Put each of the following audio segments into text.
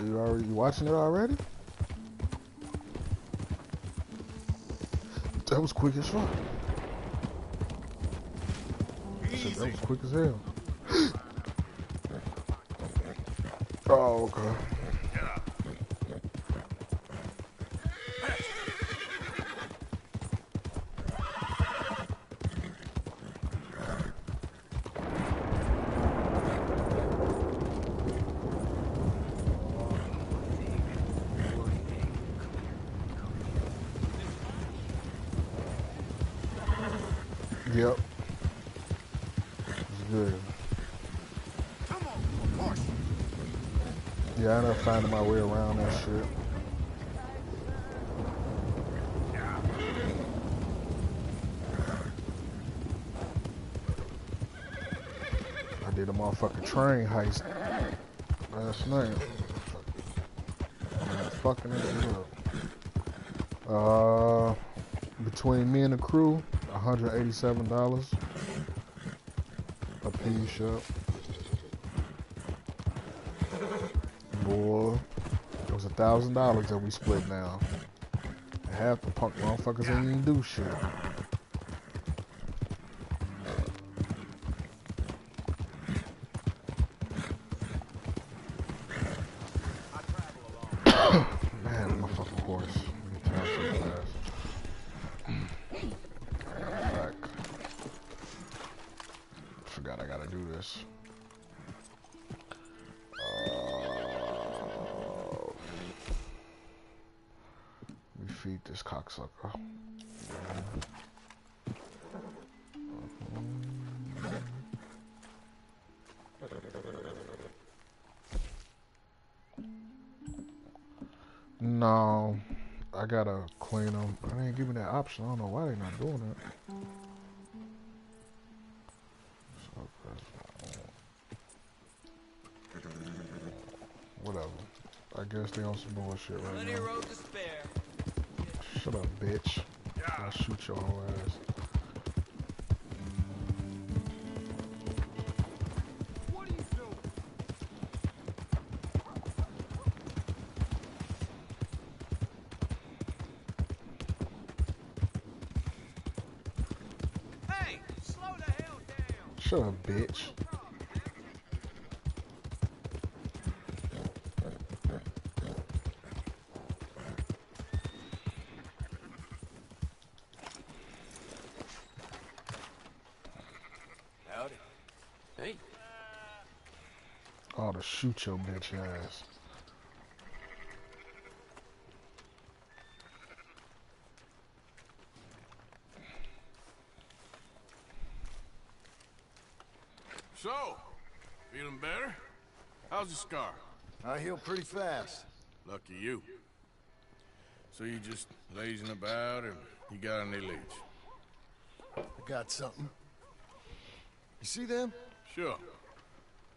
You watching it already? That was quick as fuck. Shit, that was quick as hell. Oh, okay. Yep. It's good. Yeah, I ended up finding my way around that shit. I did a motherfucking train heist last night. I'm fucking it up. Between me and the crew, $187 a piece up. Boy, it was $1,000 that we split now. Half the punk motherfuckers ain't even do shit. Man, my fucking horse. Let me turn so fast. Back. Forgot I gotta do this. Let me feed this cocksucker. No, I gotta clean them. They ain't giving me that option. I don't know why they're not doing it. Whatever. I guess they on some bullshit right now. Shut up, bitch. I'll shoot your whole ass. What are you doing? Hey, slow the hell down. Shut up, bitch. Hey. Oh, to shoot your bitch ass. So, feeling better? How's the scar? I heal pretty fast. Lucky you. So you just lazing about, or you got any leads? I got something. You see them? Sure.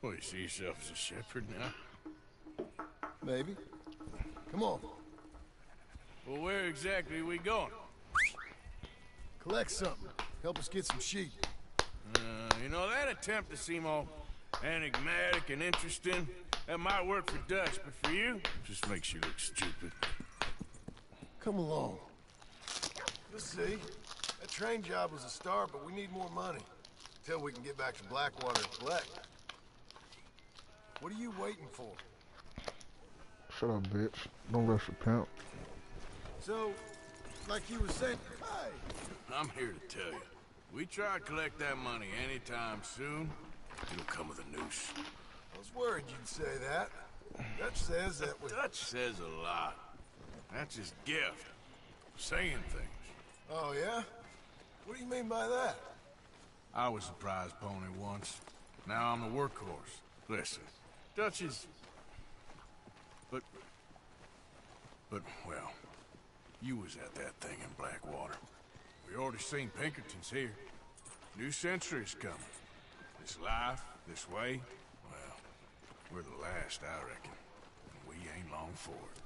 Well, you see yourself as a shepherd now? Maybe. Come on. Well, where exactly are we going? Collect something. Help us get some sheep. You know, that attempt to seem all enigmatic and interesting, that might work for Dutch, but for you, just makes you look stupid. Come along. You'll see. That train job was a start, but we need more money. Until we can get back to Blackwater and collect. What are you waiting for? Shut up, bitch. Don't rush your pimp. So, like you were saying, hey! I'm here to tell you. We try to collect that money anytime soon, it'll come with a noose. I was worried you'd say that. Dutch says that we... Dutch says a lot. That's his gift. Saying things. Oh, yeah? What do you mean by that? I was the prize pony once. Now I'm the workhorse. Listen, Dutch is... But, well, you was at that thing in Blackwater. We already seen Pinkertons here. New century's coming. This life, this way, well, we're the last, I reckon. We ain't long for it.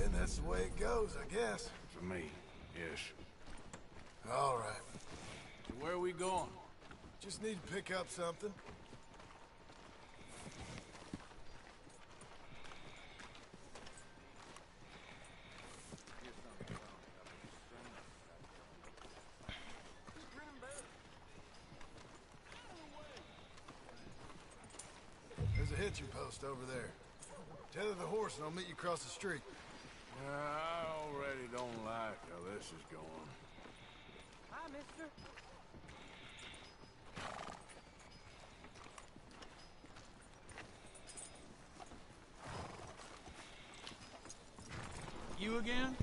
And that's the way it goes, I guess. For me, yes. All right. So where are we going? Just need to pick up something. hitching post over there. Tether the horse and I'll meet you across the street. I already don't like how this is going. Hi, mister. You again?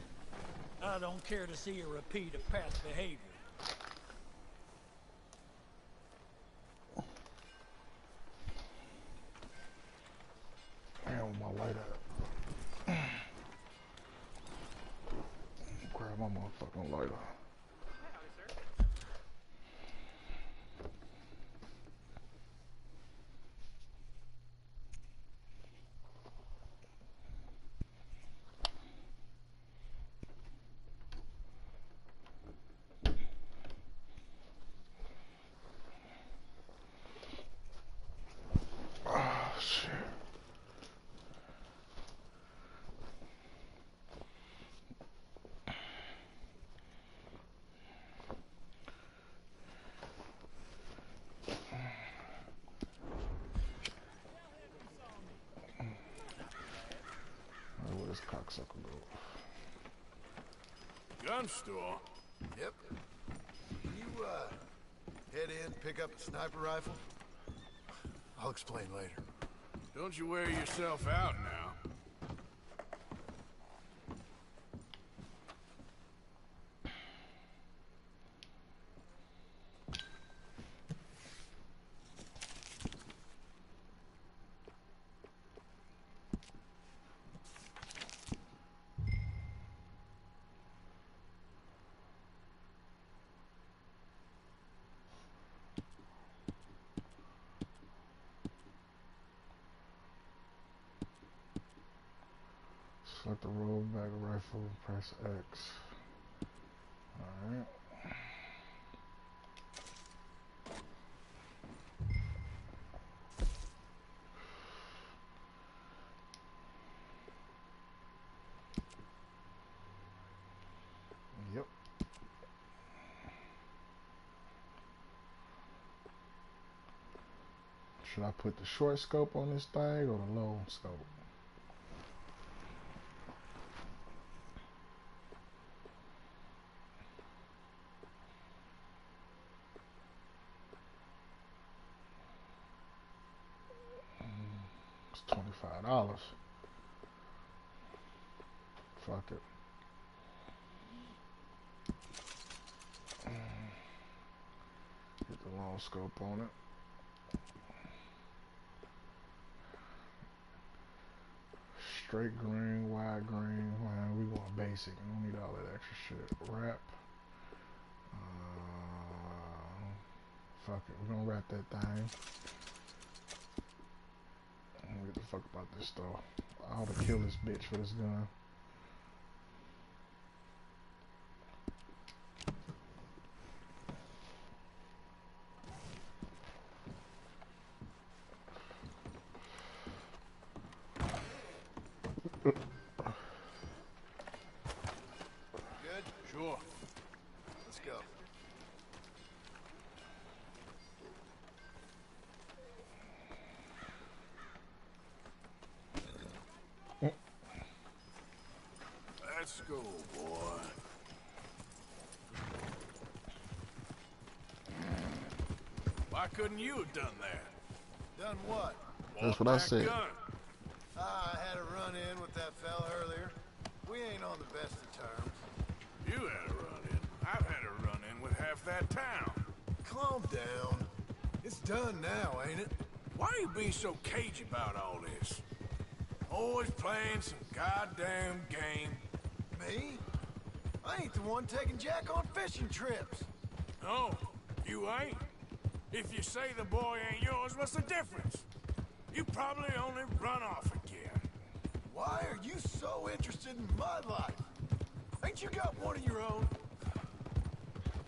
I don't care to see a repeat of past behavior. Damn, my lighter. Grab my motherfucking lighter. Oh, shit. Where this cocksucker go? Gun store? Yep. Can you, head in, pick up a sniper rifle? I'll explain later. Don't you wear yourself out now. Select the rollback rifle, press X. Alright. Yep. Should I put the short scope on this thing or the long scope? It's $25. Fuck it. Get the long scope on it. Straight green, wide green. Man, we going basic. We don't need all that extra shit. Wrap. Fuck it. We're gonna wrap that thing. Get the fuck about this stuff. I ought to kill this bitch for this gun. Good? Sure. Let's go. Let's go, boy. Why couldn't you have done that? Done what? That's Bought what I that said. gun. I had a run-in with that fella earlier. We ain't on the best of terms. You had a run-in. I've had a run-in with half that town. Calm down. It's done now, ain't it? Why are you being so cagey about all this? Always playing some goddamn game. Me? I ain't the one taking Jack on fishing trips. No, you ain't. If you say the boy ain't yours, what's the difference? You probably only run off again. Why are you so interested in my life? Ain't you got one of your own?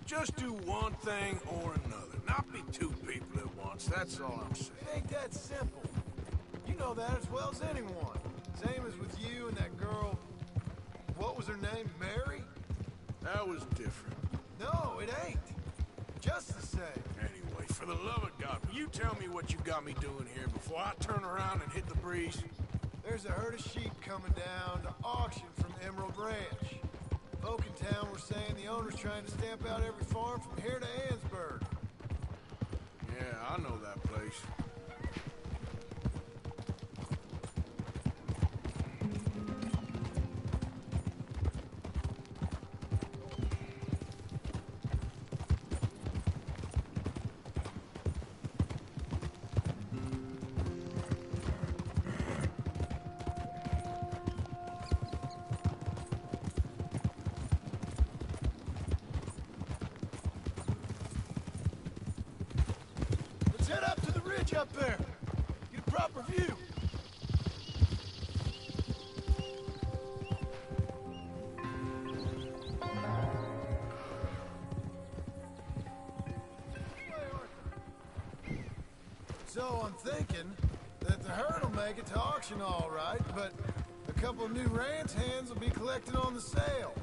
Just do one thing or another. Not be two people at once, that's all I'm saying. It ain't that simple. You know that as well as anyone. Same as with you and that girl. What was her name? Mary? That was different. No, it ain't. Just the same. Anyway, for the love of God, you tell me what you got me doing here before I turn around and hit the breeze. There's a herd of sheep coming down to auction from Emerald Ranch. Folk in town were saying the owner's trying to stamp out every farm from here to Ansburg. Yeah, I know that place. Let's head up to the ridge up there. Get a proper view. So I'm thinking that the herd will make it to auction all right, but a couple of new ranch hands will be collecting on the sale.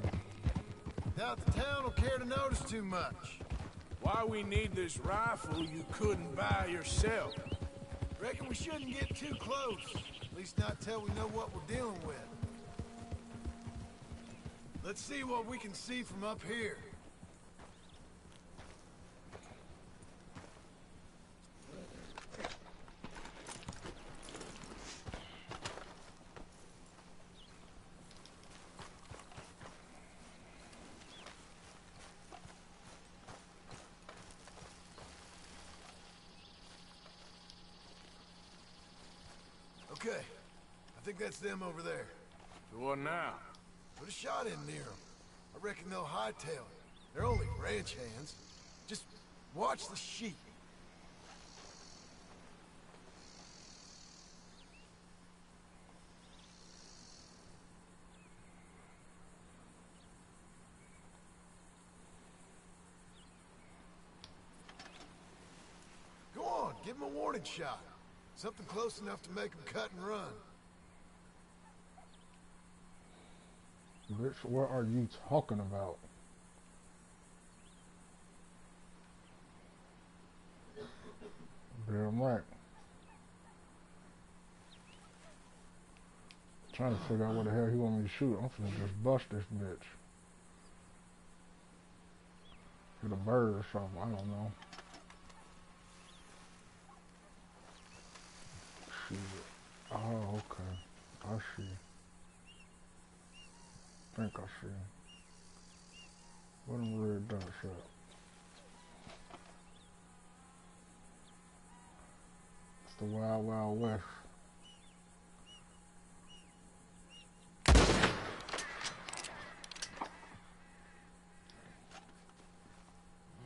Doubt the town will care to notice too much. Why we need this rifle you couldn't buy yourself? Reckon we shouldn't get too close. At least not till we know what we're dealing with. Let's see what we can see from up here. Okay, I think that's them over there. So what now? Put a shot in near them. I reckon they'll hightail it. They're only ranch hands. Just watch the sheep. Go on, give them a warning shot. Something close enough to make them cut and run. Bitch, what are you talking about? Damn right. Trying to figure out what the hell he want me to shoot. I'm finna just bust this bitch. Get a bird or something, I don't know. Shit. Oh, okay. I see. I think I see. What them red dots at? It's the Wild Wild West.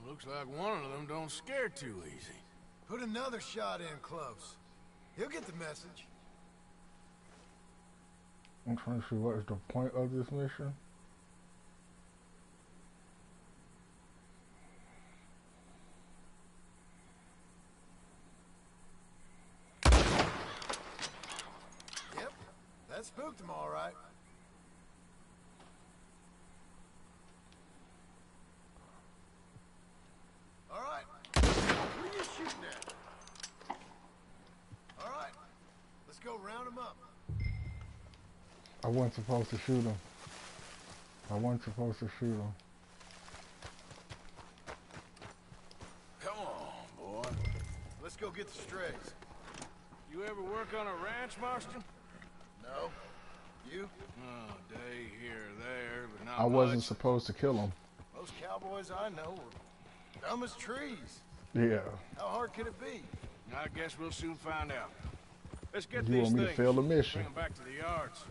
Looks like one of them don't scare too easy. Put another shot in close. He'll get the message. I'm trying to see what is the point of this mission. Yep, that spooked him all right. All right, what are you shooting at? All right, let's go round him up. I wasn't supposed to shoot him. I wasn't supposed to shoot him. Come on, boy. Let's go get the strays. You ever work on a ranch, Marston? No? You? Oh, day here or there, but not I wasn't much. supposed to kill him. Most cowboys I know are dumb as trees. Yeah. How hard could it be? I guess we'll soon find out. Let's get You these want me to things. fail the mission? Bring them back to the yards.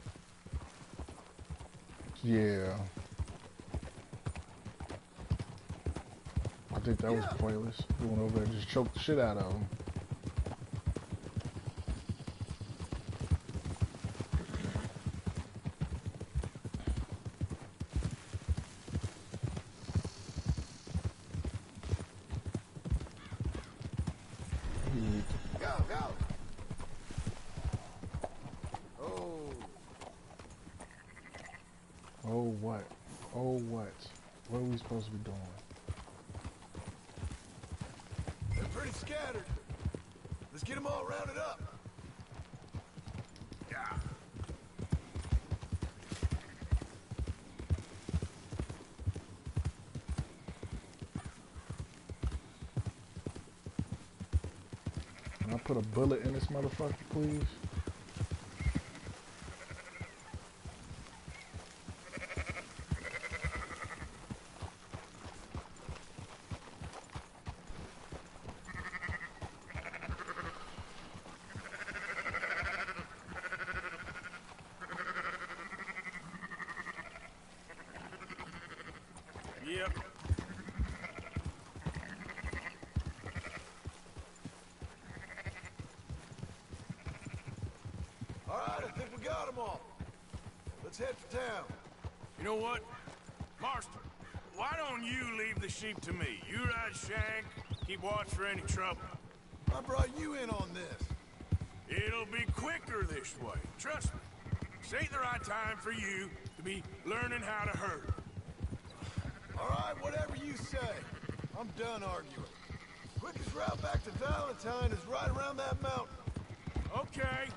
Yeah. I think that was pointless. We went over there and just choked the shit out of him. Go, go! Oh. Oh, what? Oh, what? What are we supposed to be doing? They're pretty scattered. Let's get them all rounded up. Yeah. Can I put a bullet in this motherfucker, please? Yep. All right, I think we got them all. Let's head for town. You know what? Marston, why don't you leave the sheep to me? You ride Shank, keep watch for any trouble. I brought you in on this. It'll be quicker this way. Trust me. This ain't the right time for you to be learning how to herd. All right, whatever you say. I'm done arguing. Quickest route back to Valentine is right around that mountain. Okay.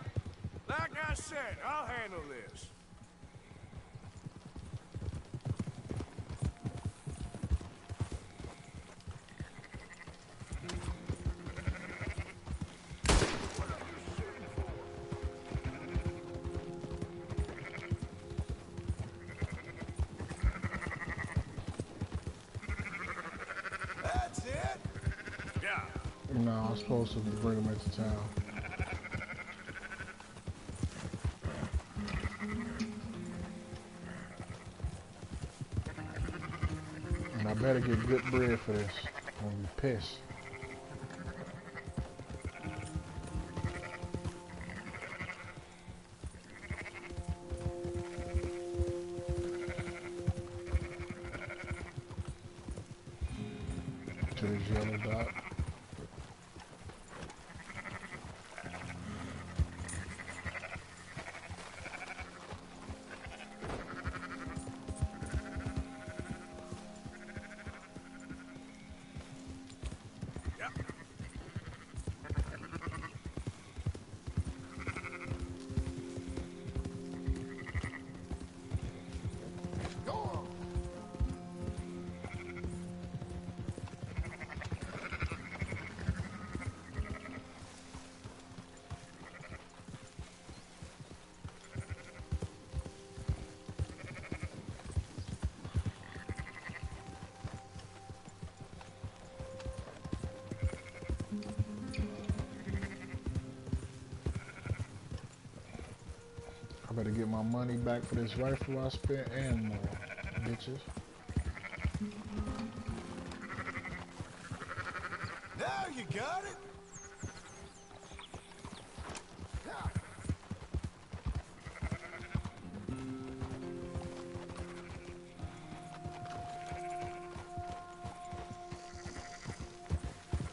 Like I said, I'll handle this. That's it. Yeah. No, I'm supposed to bring him into town. And I better get good bread for this. I'm gonna be pissed. To this yellow dot. Yep. Go on. I better get my money back for this rifle I spent and more, bitches. Now you got it.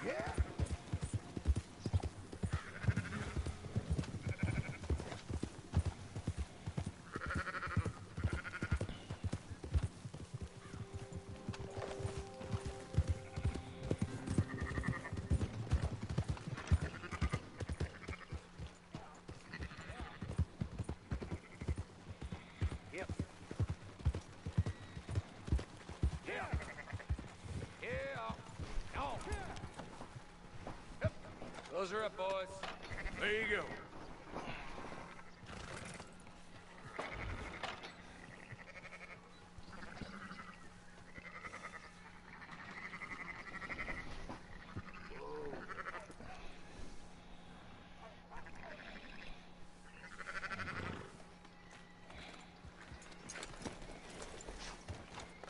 Yeah. Yep. Yeah. Yeah. On. Yep. Those are up, boys. There you go.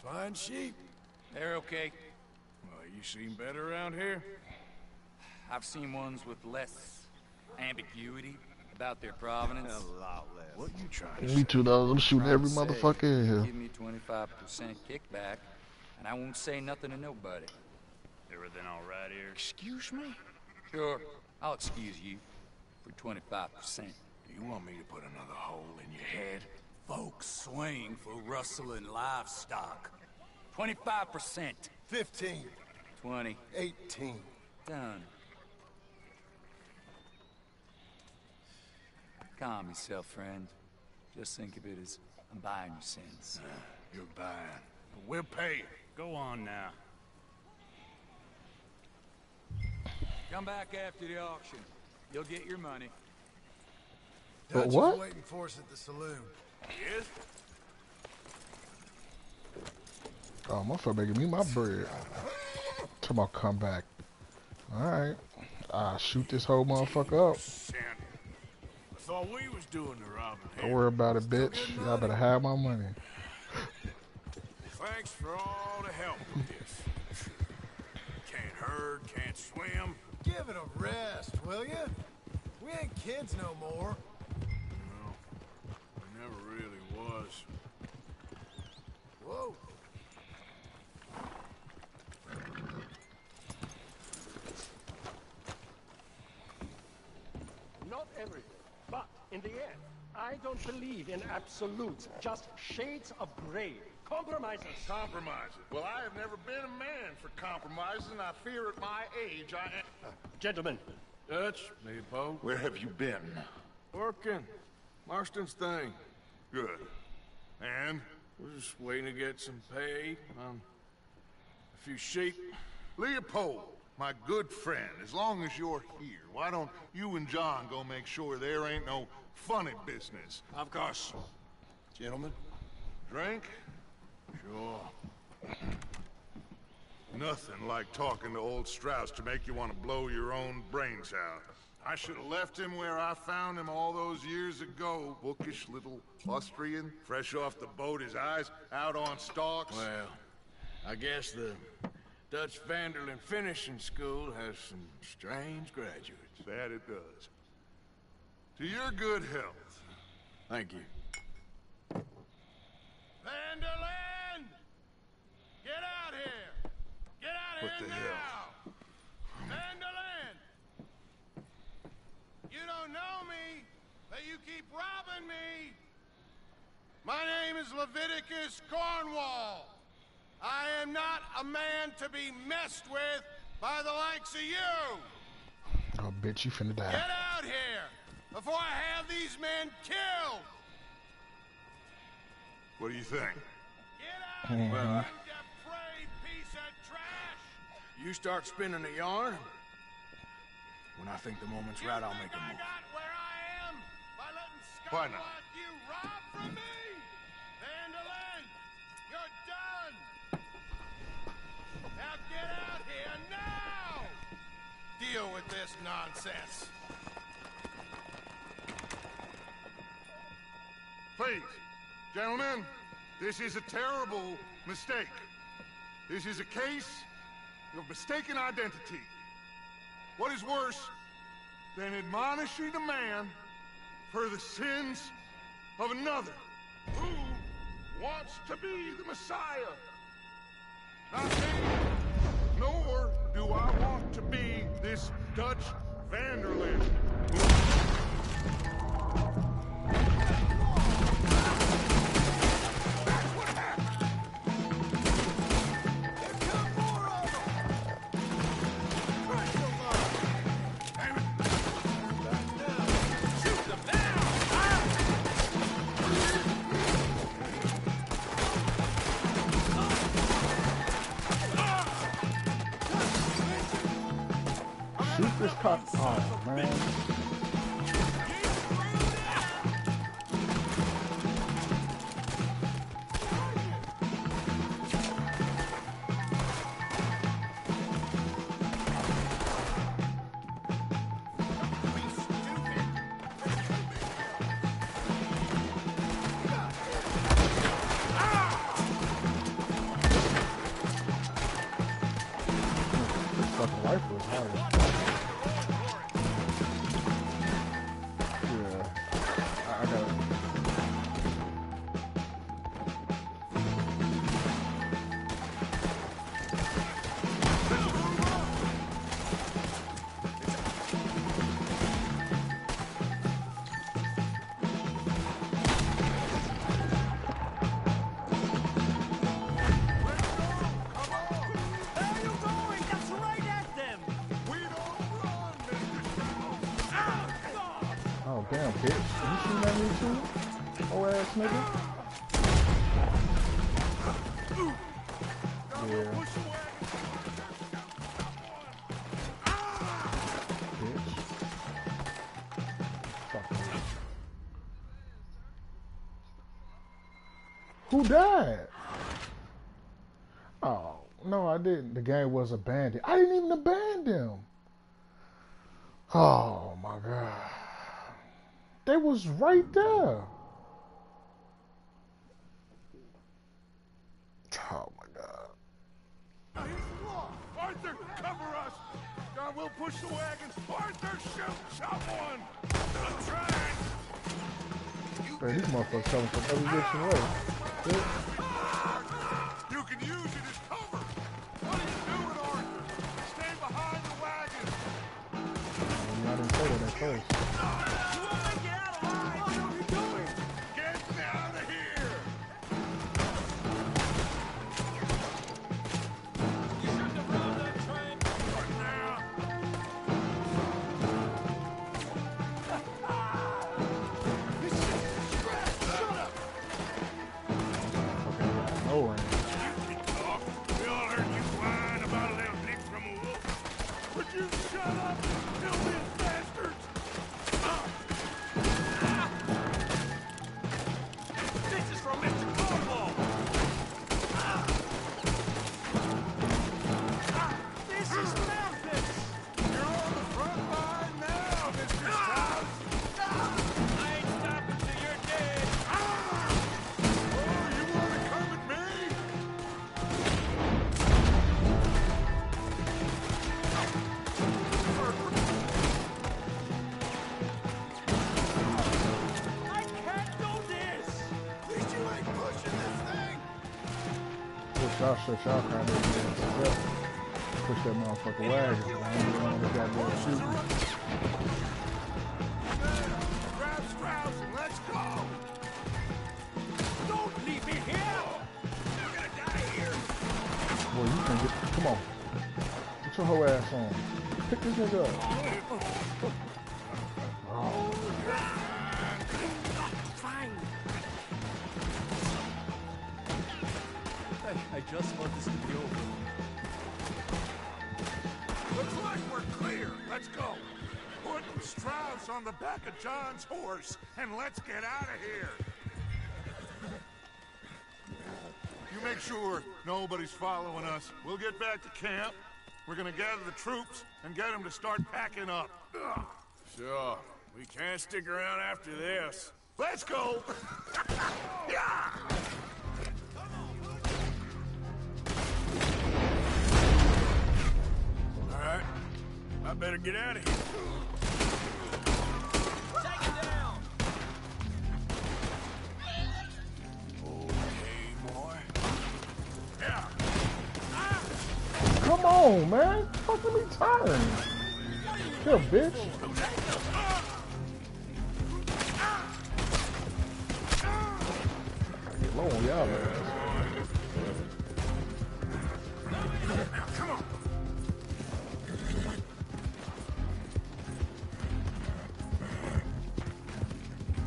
Fine sheep. They're okay. Well, you seem better around here. I've seen ones with less ambiguity about their provenance. A lot less. What you trying to Me say? too, though. I'm shooting every Trying to say, motherfucker in here. Give me 25% kickback, and I won't say nothing to nobody. Everything all right here? Excuse me? Sure, I'll excuse you for 25%. You want me to put another hole in your head? Folks swing for rustling livestock. 25%. 15. 20. 18. Done. Calm yourself, friend. Just think of it as I'm buying your sins. You're buying. But we'll pay you. Go on now. Come back after the auction. You'll get your money. But Dutch what? is waiting for us at the saloon. Yes? Oh, motherfucker making me my bread. Come on, come back. Alright. I'll shoot this whole motherfucker up. I thought we was doing the robbing Don't here. worry about it, bitch. Y'all better have my money. Thanks for all the help with this. Can't herd, can't swim. Give it a rest, will ya? We ain't kids no more. No, it never really was. Whoa. Not everything, but in the end, I don't believe in absolutes, just shades of gray. Compromises. Compromises. Well, I have never been a man for compromises, and I fear at my age I am. Gentlemen, Dutch, Leopold. Where have you been? Working. Marston's thing. Good. And? We're just waiting to get some pay on a few sheep. Leopold, my good friend, as long as you're here, why don't you and John go make sure there ain't no funny business? Of course. Gentlemen. Drink? Sure. Nothing like talking to old Strauss to make you want to blow your own brains out. I should have left him where I found him all those years ago. Bookish little Austrian, fresh off the boat, his eyes out on stalks. Well, I guess the Dutch Vanderlyn Finishing School has some strange graduates. That it does. To your good health. Thank you. Vanderlyn! Get out here! Get out What here the now! hell? Vanderlyn! You don't know me, but you keep robbing me! My name is Leviticus Cornwall. I am not a man to be messed with by the likes of you! Oh, bitch, you finna die. Get out here before I have these men killed! What do you think? Get out here, you depraved piece of trash! You start spinning the yarn. When I think the moment's You right, I'll think make a I move. got where I am by letting Why scum not? like you rob from me? Vanderlyn, you're done! Now get out here now! Deal with this nonsense. Please, gentlemen, this is a terrible mistake. This is a case of mistaken identity. What is worse than admonishing a man for the sins of another who wants to be the Messiah? Not me, nor do I want to be this Dutch Vanderlyn. Shoot this cop. Oh, man. This fucking rifle is hard. Damn, bitch. You shooting at me too? Oh ass nigga. Yeah. Bitch. Fuck you. Who died? Oh, no, I didn't. The game was abandoned. I didn't even abandon him. Oh my god. They was right there. Oh my god. Now here's the law. Arthur, cover us. John, we'll push the wagon. Arthur, shoot someone. I'm trying. Man, these motherfuckers coming from every direction way. Yeah. You can use it as cover. What are you doing, Arthur? Stay behind the wagon. I didn't say that at first. You won't make it out alive. What are you doing? Get me out of here. You shouldn't have run that train. What now? This shit is trash. Shut up. No range. You can talk. We all heard you whine about a little nick from a wolf. Would you shut up, you filthy bastards? This is from Mr. Cornwall. This is madness. You're on the front line now, Mr. Strauss. I ain't stopping till you're dead. Oh, you want to come at me? I can't do this. At least you ain't pushing this thing. Push y'all shit, y'all kind of push that motherfucker wagon. I ain't on the goddamn shooting. Grab Strauss and let's go. Don't leave me here. You're gonna die here. Boy, you can get. Come on. Get your whole ass on. Pick this nigga up. Oh. Fine. I just want this to be over. Looks like we're clear. Let's go. Put Strauss on the back of John's horse and let's get out of here. You make sure nobody's following us. We'll get back to camp. We're gonna gather the troops and get them to start packing up. Sure. We can't stick around after this. Let's go! Yeah! All right. I better get out of here. Take it down. Okay, boy. Yeah. Come on, man. Fucking me turn. Here, bitch. Get low on y'all, man. Come on.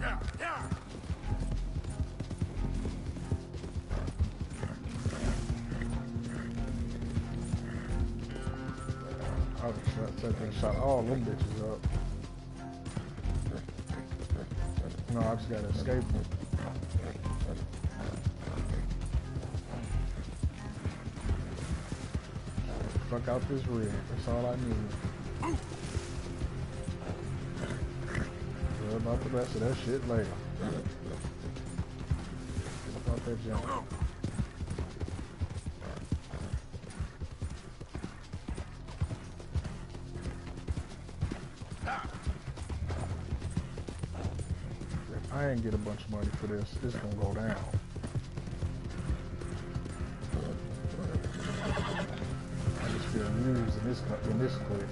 Yeah, yeah. I shot all them bitches up. No, I just gotta escape them. Fuck out this rig. That's all I need. Worry about the rest of that shit later. Fuck out that junk. If I ain't get a bunch of money for this, it's gonna go down. I just feel used in this clip.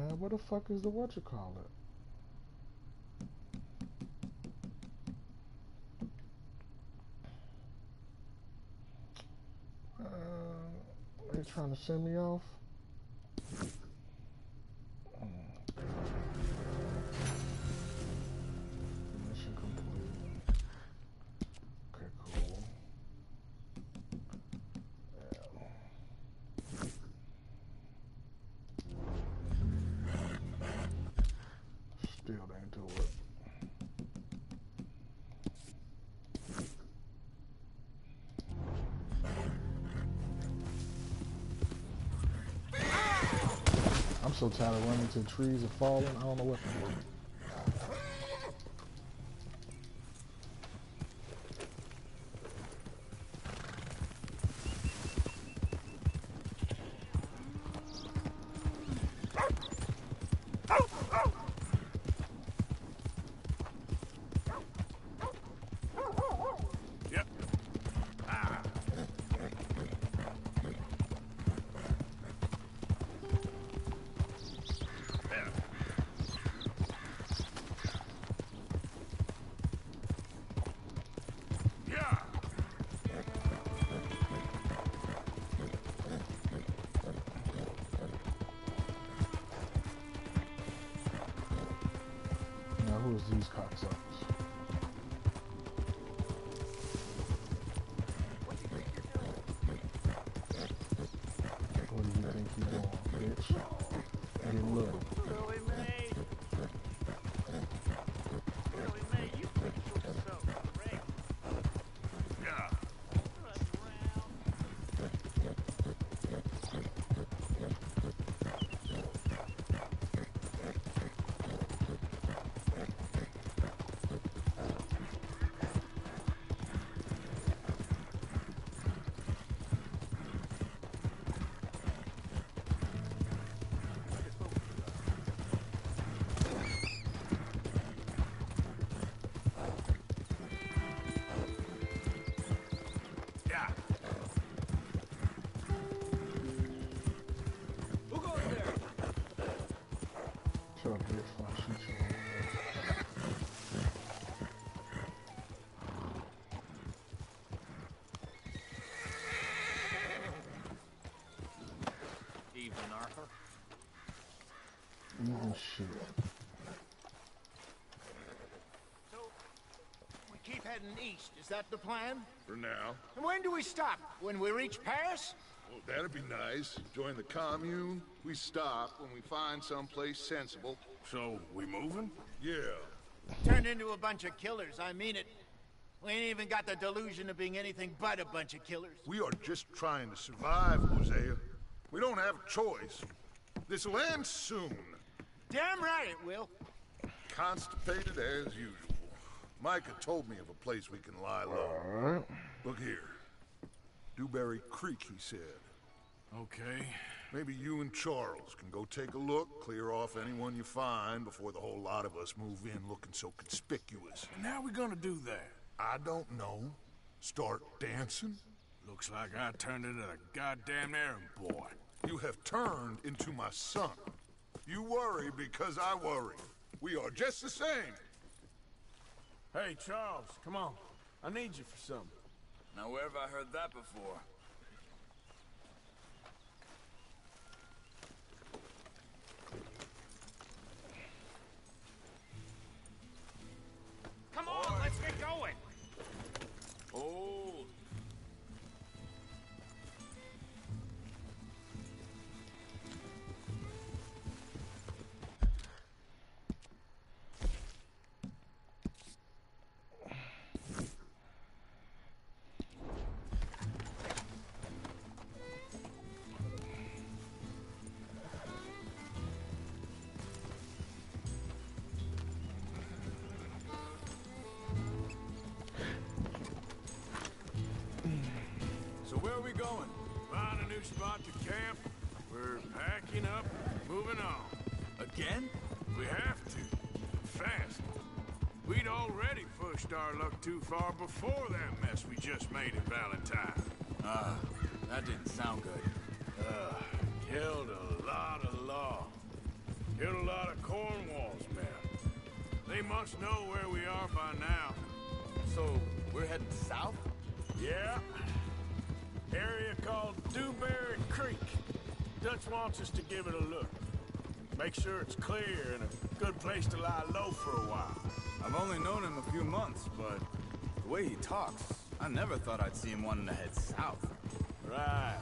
man. What the fuck is the whatchamacallit? They trying to send me off? Mission complete. Okay, cool. Still ain't do it. I'm so tired of running into trees and falling. I don't know what to do. Now who is these cocksuckers? What do you think you're doing, bitch? Get low. Shut up, bitch, before I shoot you. Evening, Arthur. Even shit. So, we keep heading east. Is that the plan? For now. And when do we stop? When we reach Paris? Well, that'd be nice. Join the commune. We stop when we find someplace sensible. So, we moving? Yeah. Turned into a bunch of killers, I mean it. We ain't even got the delusion of being anything but a bunch of killers. We are just trying to survive, Hosea. We don't have a choice. This'll end soon. Damn right it will. Constipated as usual. Micah told me of a place we can lie low. Alright. Look here. Dewberry Creek, he said. Okay. Maybe you and Charles can go take a look, clear off anyone you find before the whole lot of us move in looking so conspicuous. And how we gonna do that? I don't know. Start dancing? Looks like I turned into a goddamn errand boy. You have turned into my son. You worry because I worry. We are just the same. Hey, Charles, come on. I need you for something. Now, where have I heard that before? Come on, let's get going. Hold. So where are we going? Find a new spot to camp. We're packing up, moving on. Again? We have to. Fast. We'd already pushed our luck too far before that mess we just made in Valentine. That didn't sound good. Killed a lot of law. Killed a lot of Cornwall's men. They must know where we are by now. So, we're heading south? Yeah. Area called Dewberry Creek. Dutch wants us to give it a look. Make sure it's clear and a good place to lie low for a while. I've only known him a few months, but the way he talks, I never thought I'd see him wanting to head south. Right.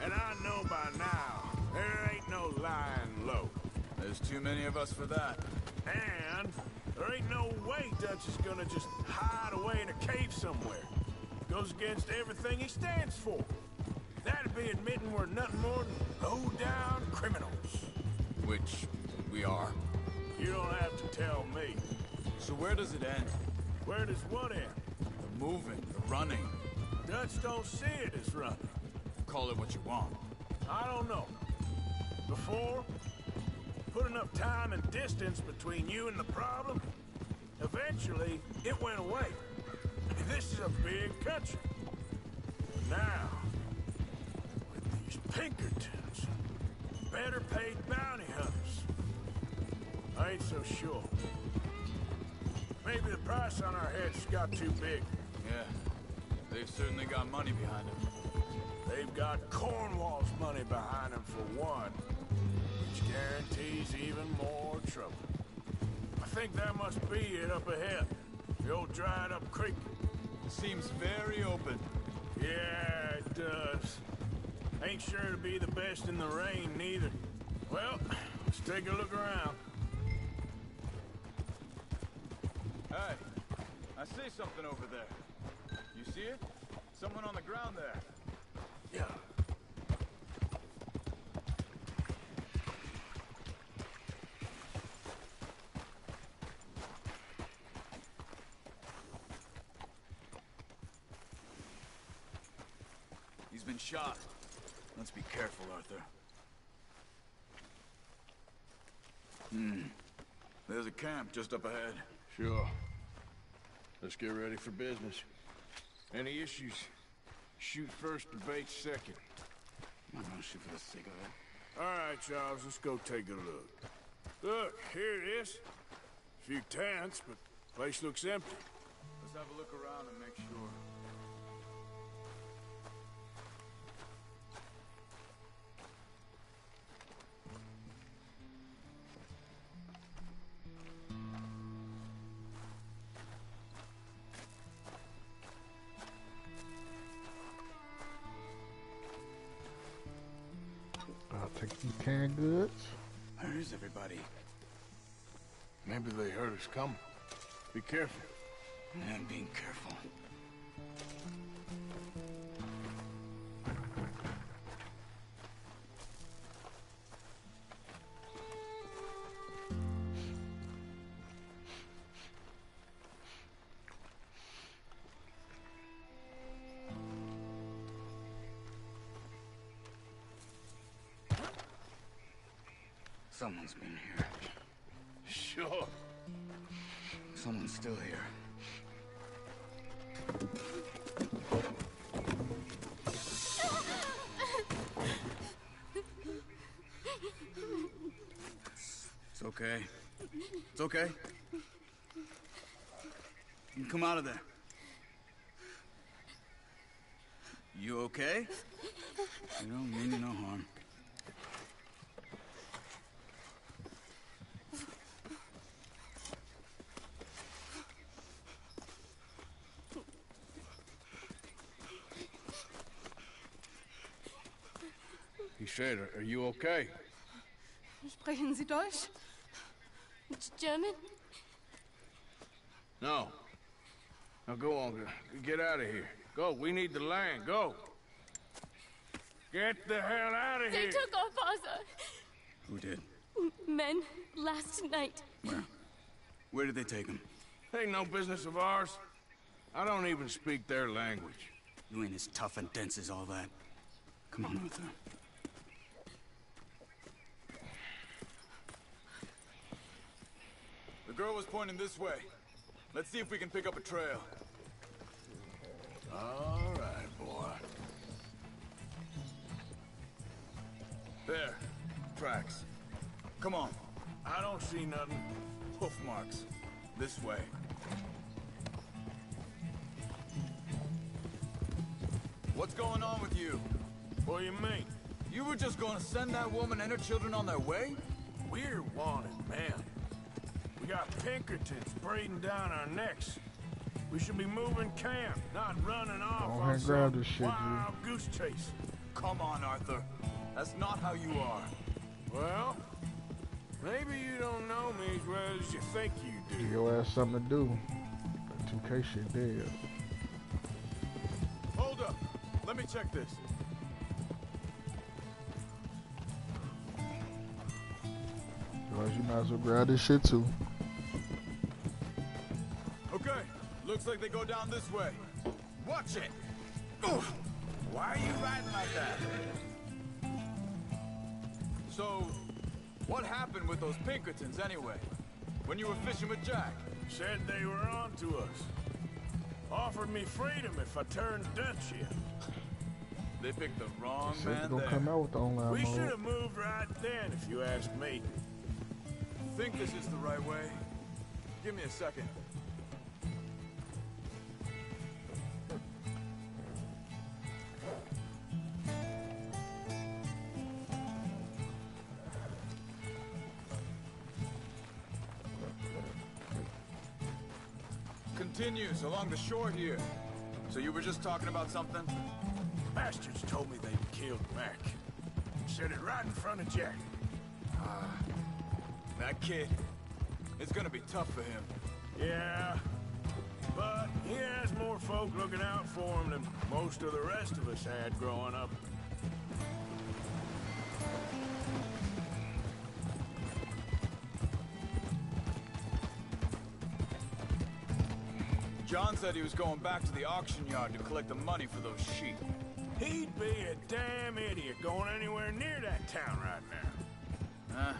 And I know by now, there ain't no lying low. There's too many of us for that. And there ain't no way Dutch is gonna just hide away in a cave somewhere. Goes against everything he stands for. That'd be admitting we're nothing more than low-down criminals. Which we are. You don't have to tell me. So where does it end? Where does what end? The moving, the running. Dutch don't see it as running. Call it what you want. I don't know. Before, put enough time and distance between you and the problem, eventually it went away. This is a big country. Now, with these Pinkertons, better paid bounty hunters, I ain't so sure. Maybe the price on our heads got too big. Yeah, they've certainly got money behind them. They've got Cornwall's money behind them for one, which guarantees even more trouble. I think that must be it up ahead. The old dried up creek. Seems very open. Yeah, it does. Ain't sure to be the best in the rain, neither. Well, let's take a look around. Hey, I see something over there. You see it? Someone on the ground there. Yeah. He's been shot. Let's be careful, Arthur. There's a camp just up ahead. Sure. Let's get ready for business. Any issues? Shoot first, debate second. I'm not gonna shoot for the sake of it. All right, Charles, let's go take a look. Look, here it is. Few tents, but place looks empty. Let's have a look around and make sure. I'll take these canned goods. Where is everybody? Maybe they heard us coming. Be careful. I'm being careful. Someone's been here. Sure. Someone's still here. It's okay. It's okay. You can come out of there. You okay? You don't mean you no harm. He said, are you okay? Sprechen Sie Deutsch? German? No. Now go on. Get out of here. Go. We need the land. Go. Get the hell out of They here. took our father. Who did? Men, last night. Where? Where did they take him? Ain't no business of ours. I don't even speak their language. You ain't as tough and dense as all that. Come on, Arthur. The girl was pointing this way. Let's see if we can pick up a trail. All right, boy. There. Tracks. Come on. I don't see nothing. Hoof marks. This way. What's going on with you? What do you mean? You were just gonna send that woman and her children on their way? We're wanted, man. We got Pinkertons breathing down our necks. We should be moving camp, not running off Go ahead on and grab some this shit, wild goose chase. Come on, Arthur. That's not how you are. Well, maybe you don't know me as well as you think you do. Give your ass something to do. That 2K shit dead. Hold up. Let me check this. Otherwise, you might as well grab this shit too. Okay. Looks like they go down this way. Watch it. Oof. Why are you riding like that? So, what happened with those Pinkertons anyway? When you were fishing with Jack? Said they were on to us. Offered me freedom if I turned Dutch in. They picked the wrong Said man gonna there. come out with the online We mode. should have moved right then, if you ask me. Think this is the right way? Give me a second. Continues along the shore here. So you were just talking about something? Bastards told me they'd killed Mac. Said it right in front of Jack. That kid. It's gonna be tough for him. Yeah, but he has more folk looking out for him than most of the rest of us had growing up. John said he was going back to the auction yard to collect the money for those sheep. He'd be a damn idiot going anywhere near that town right now.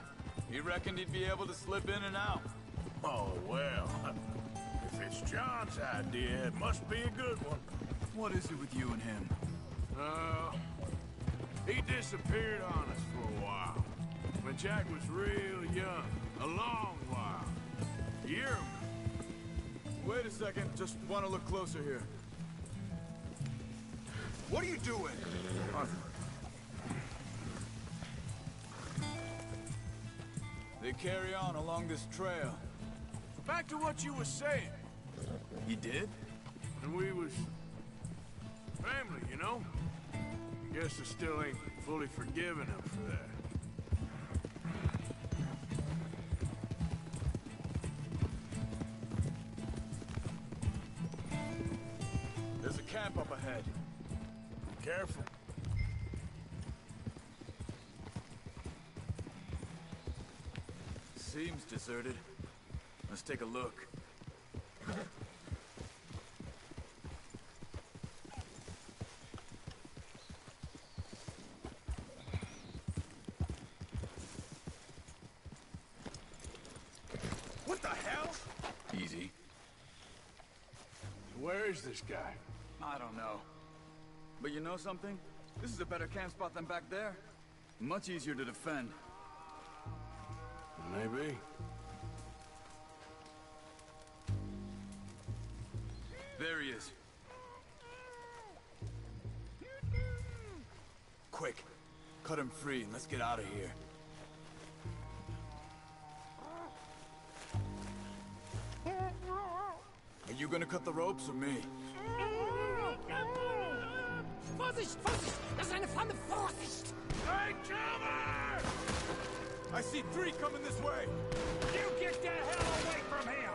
He reckoned he'd be able to slip in and out. Oh, well. If it's John's idea, it must be a good one. What is it with you and him? He disappeared on us for a while. When Jack was real young. A long while. A year ago. Wait a second, just want to look closer here. What are you doing? Arthur. They carry on along this trail. Back to what you were saying. You did? And we was family, you know? Guess I still ain't fully forgiven him for that. There's a camp up ahead. Careful. Seems deserted. Let's take a look. What the hell? Easy. Where is this guy? I don't know. But you know something? This is a better camp spot than back there. Much easier to defend. Maybe. There he is. Quick, cut him free and let's get out of here. Are you gonna cut the ropes or me? Vorsicht, Vorsicht! Das ist eine Pfanne! Vorsicht! Hey, cover! I see 3 coming this way! You get the hell away from him!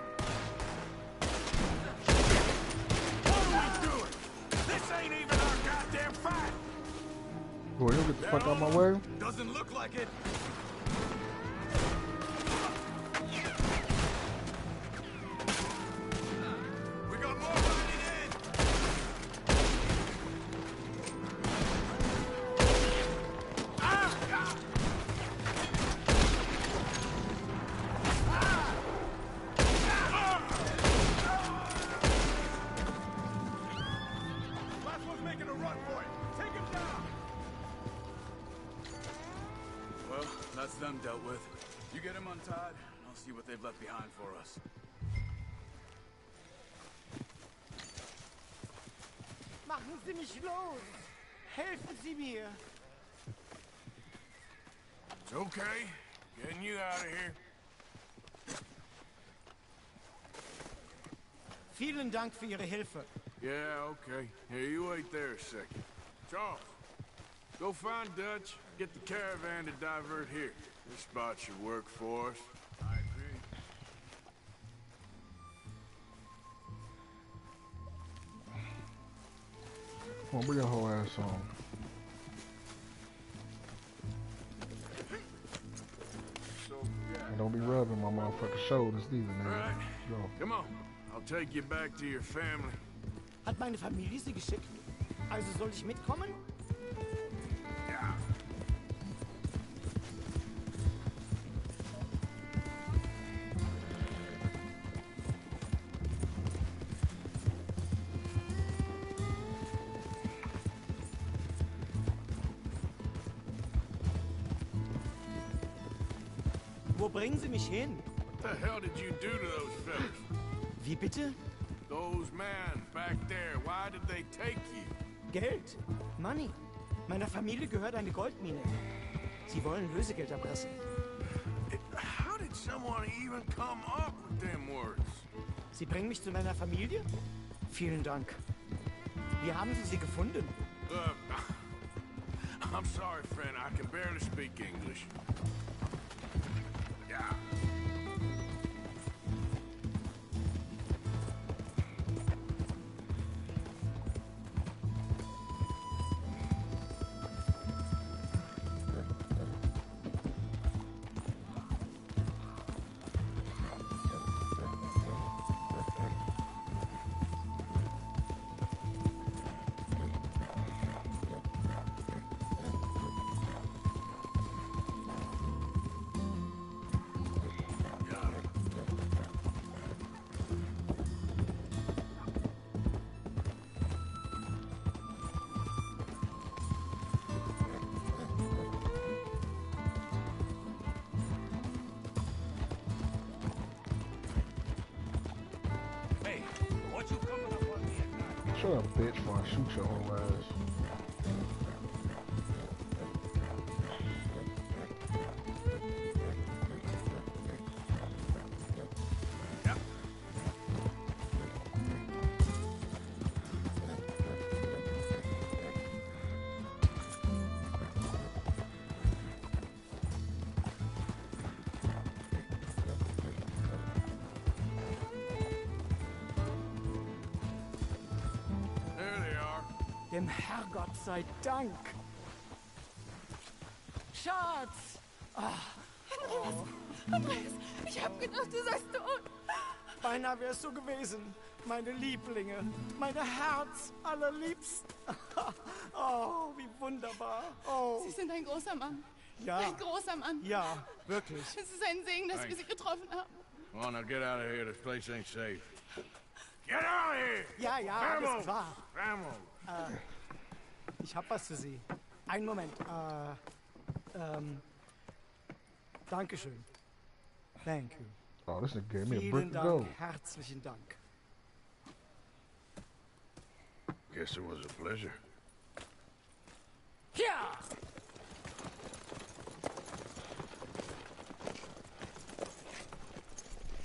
What are we doing? This ain't even our goddamn fight! Boy, you get the fuck out my way. Doesn't look like it! We got more riding in! Last one's making a run for it! Take him down! Well, That's them dealt with. You get them untied, and I'll see what they've left behind for us. Machen Sie mich los! Helfen Sie mir! It's okay. Getting you out of here. Vielen Dank für Ihre Hilfe. Yeah, okay. Here, you wait there a second. Charles, go find Dutch. Get the caravan to divert here. This spot should work for us. I agree. Come on, bring your whole ass on. So, yeah. And don't be rubbing my motherfucking shoulders either, All nigga. right. Go. Come on. I'll take you back to your family. Hat meine Familie Sie geschickt? Also soll ich mitkommen? Ja. Wo bringen Sie mich hin? What the hell did you do to those fellas? Wie bitte? Those men back there, why did they take you? Geld. Money. Meiner Familie gehört eine Goldmine. Sie wollen Lösegeld erpressen. How did someone even come up with them words? Sie bringen mich zu meiner Familie? Vielen Dank. Wie haben Sie sie gefunden? I'm sorry, friend. I can barely speak English. Yeah. Shut up, bitch, before I shoot your whole ass. Dem Herrgott sei Dank. Schatz! Andreas, ich hab gedacht, du seist tot. Beinahe wär's so gewesen. Meine Lieblinge, meine Herz allerliebsten. Oh, wie wunderbar. Oh. Sie sind ein großer Mann. Ja. Ein großer Mann. Ja, wirklich. Es ist ein Segen, dass wir Sie getroffen haben. Come on, now get out of here. This place ain't safe. Get out of here! Ja, ja, alles klar. Vamos! Ich hab was für Sie. Einen Moment. Dankeschön. Thank you. Oh, this nigga gave me a Vielen brick of Dank, gold. herzlichen Dank. Guess it was a pleasure. Ja!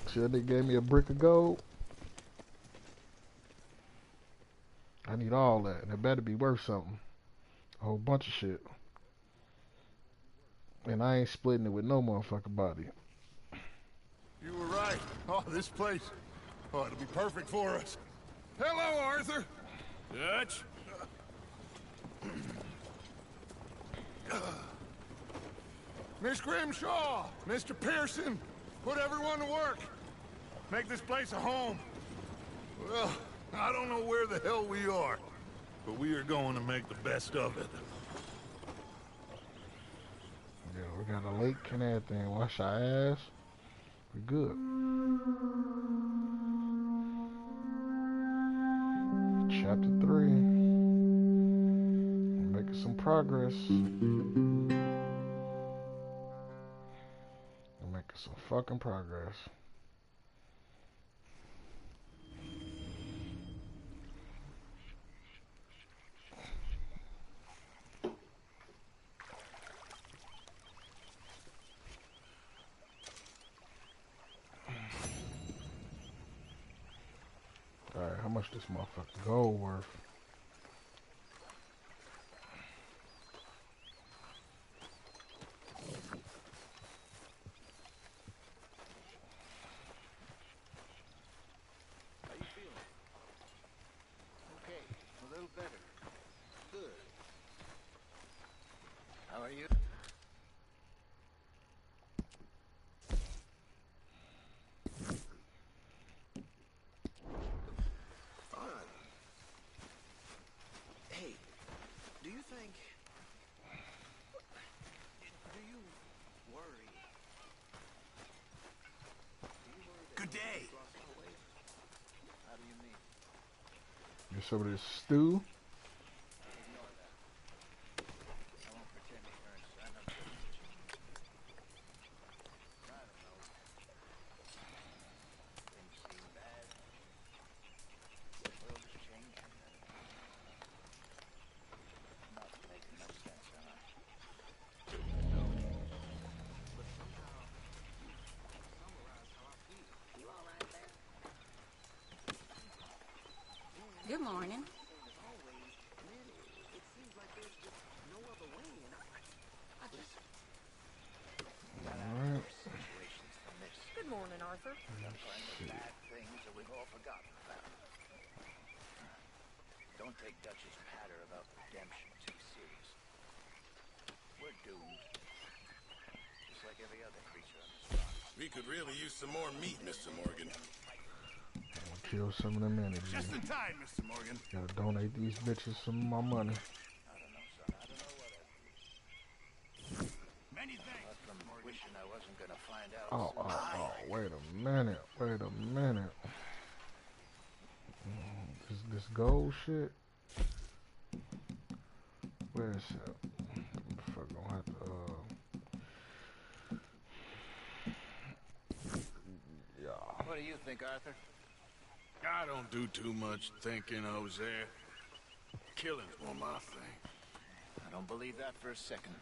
See that nigga gave me a brick of gold? I need all that, and it better be worth something. A whole bunch of shit. And I ain't splitting it with no motherfucking body. You were right. Oh, this place. Oh, it'll be perfect for us. Hello, Arthur. Dutch? Miss Grimshaw, Mr. Pearson, put everyone to work. Make this place a home. Well, I don't know where the hell we are, but we are going to make the best of it. Yeah, we got a lake and everything. Wash our ass. We good. Chapter 3. Making some progress. fucking progress. Alright, how much this motherfucking gold worth? How you feeling? Okay, a little better. Good. How are you? Fine. Hey, do you think... Do you worry? Good day. How do you mean? Get some of this stew. Ignore that. I won't pretend ignorance. I know just what you mean. I don't know. Things seem bad. The world is changing. Not making much sense, am I? No. But somehow, you summarize how I feel. You all right there? Good morning. It seems like there's just no other way, and I just Alright. situations from this. Good morning, Arthur. Sometimes the bad things that we've all forgotten about. Don't take Dutch's patter about redemption too serious. We're doomed. Just like every other creature on this rock. We could really use some more meat, Mr. Morgan. Kill some of them energies. Just in time, Mr. Morgan. Gotta donate these bitches some of my money. I don't know, son. I don't know what I'd do. Many thanks. Apart from wishing I wasn't gonna find out. Oh, wait a minute. Wait a minute. This gold shit? Where is it? Fuck, gonna have to, yeah. What do you think, Arthur? I don't do too much thinking, Jose. Killing's more my thing. I don't believe that for a second.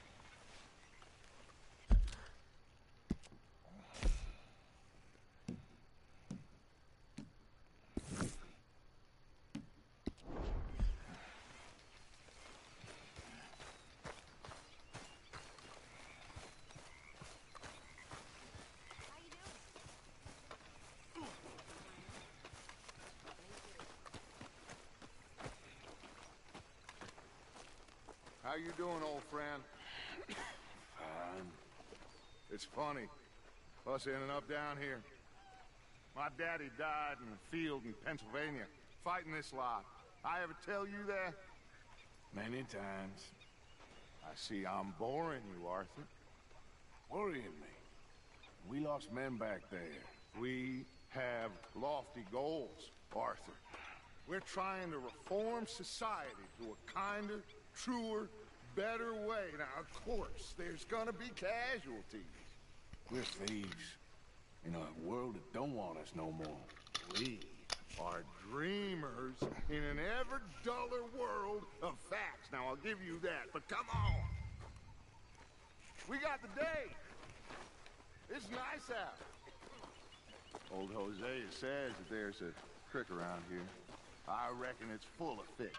How you doing, old friend? Fine. It's funny. Us ending up down here. My daddy died in the field in Pennsylvania, fighting this lot. I ever tell you that? Many times. I see I'm boring you, Arthur. Worrying me. We lost men back there. We have lofty goals, Arthur. We're trying to reform society to a kinder, truer, better way. Now, of course, there's gonna be casualties. We're thieves. In a world that don't want us no more. We are dreamers in an ever duller world of facts. Now, I'll give you that, but come on. We got the day. It's nice out. Old Jose says that there's a creek around here. I reckon it's full of fish.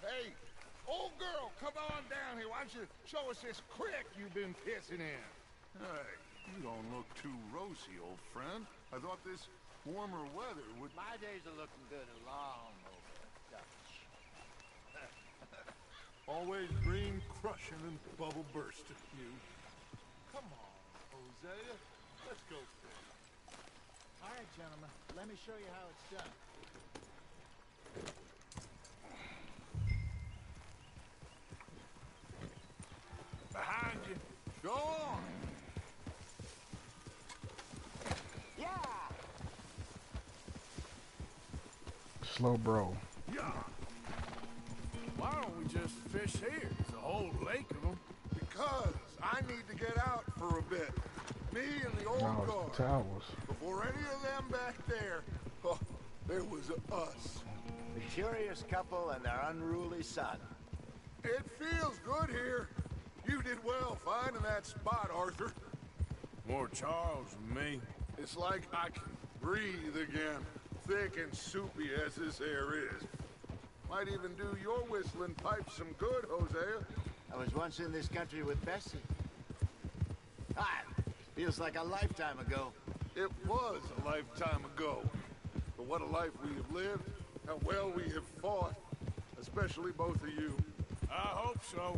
Hey, old girl, come on down here. Why don't you show us this creek you've been pissing in? Hey, you don't look too rosy, old friend. I thought this warmer weather would... My days are looking good along over, Dutch. Always green crushing and bubble bursting, you. Come on, Hosea. Let's go fish. All right, gentlemen. Let me show you how it's done. Behind you. Go on. Yeah. Slow bro. Yeah. Why don't we just fish here? There's a whole lake of them. Because I need to get out for a bit. Me and the old No, guard. it's the towers. Before any of them back there, oh, there was us. The curious couple and their unruly son. It feels good here. You did well finding that spot, Arthur. More Charles than me. It's like I can breathe again, thick and soupy as this air is. Might even do your whistling pipe some good, Hosea. I was once in this country with Bessie. Ah, feels like a lifetime ago. It was a lifetime ago. But what a life we have lived, how well we have fought, especially both of you. I hope so.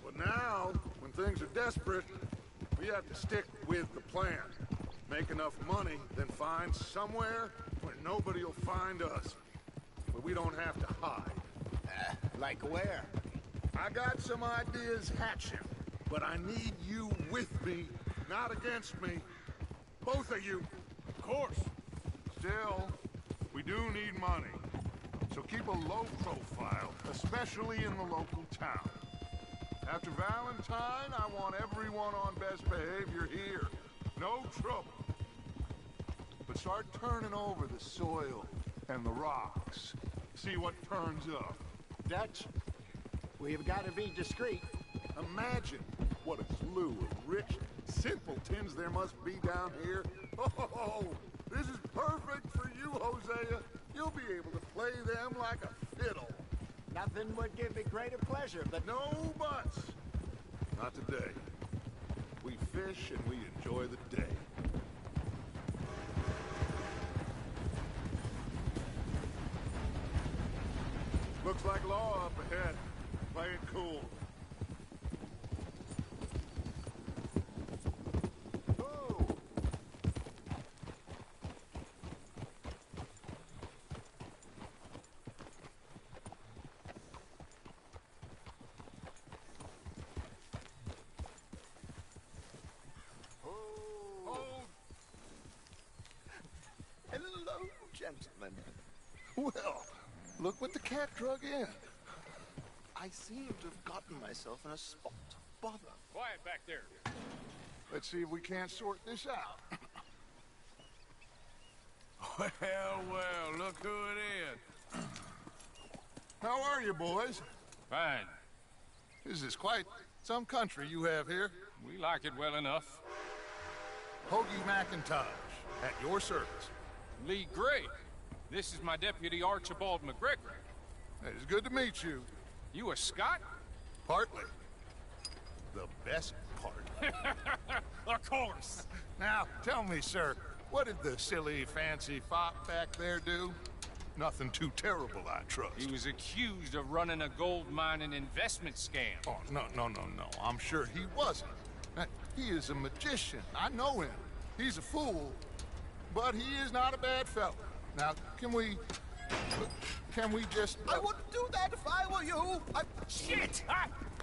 But now, when things are desperate, we have to stick with the plan. Make enough money, then find somewhere where nobody will find us. Where we don't have to hide. Like where? I got some ideas hatching, but I need you with me, not against me. Both of you. Of course. Still, we do need money. So keep a low profile, especially in the local town. After Valentine, I want everyone on best behavior here. No trouble. But start turning over the soil and the rocks. See what turns up. Dutch, we've got to be discreet. Imagine what a slew of rich simpletons there must be down here. Oh, this is perfect for you, Hosea. You'll be able to play them like a fiddle. Nothing would give me greater pleasure, but... No buts. Not today. We fish and we enjoy the day. Looks like law up ahead. Play it cool. Hello, gentlemen. Well, look what the cat drug in. I seem to have gotten myself in a spot of bother. Quiet back there. Let's see if we can't sort this out. Well, look who it is. How are you, boys? Fine. This is quite some country you have here. We like it well enough. Hoagie McIntosh, at your service. Lee Gray. This is my deputy Archibald McGregor. It's good to meet you. You a Scot? Partly. The best part. Of course. Now, tell me, sir, what did the silly, fancy fop back there do? Nothing too terrible, I trust. He was accused of running a gold mining investment scam. Oh, no. I'm sure he wasn't. He is a magician. I know him. He's a fool, but he is not a bad fellow. Now, can we just... I wouldn't do that if I were you. Shit!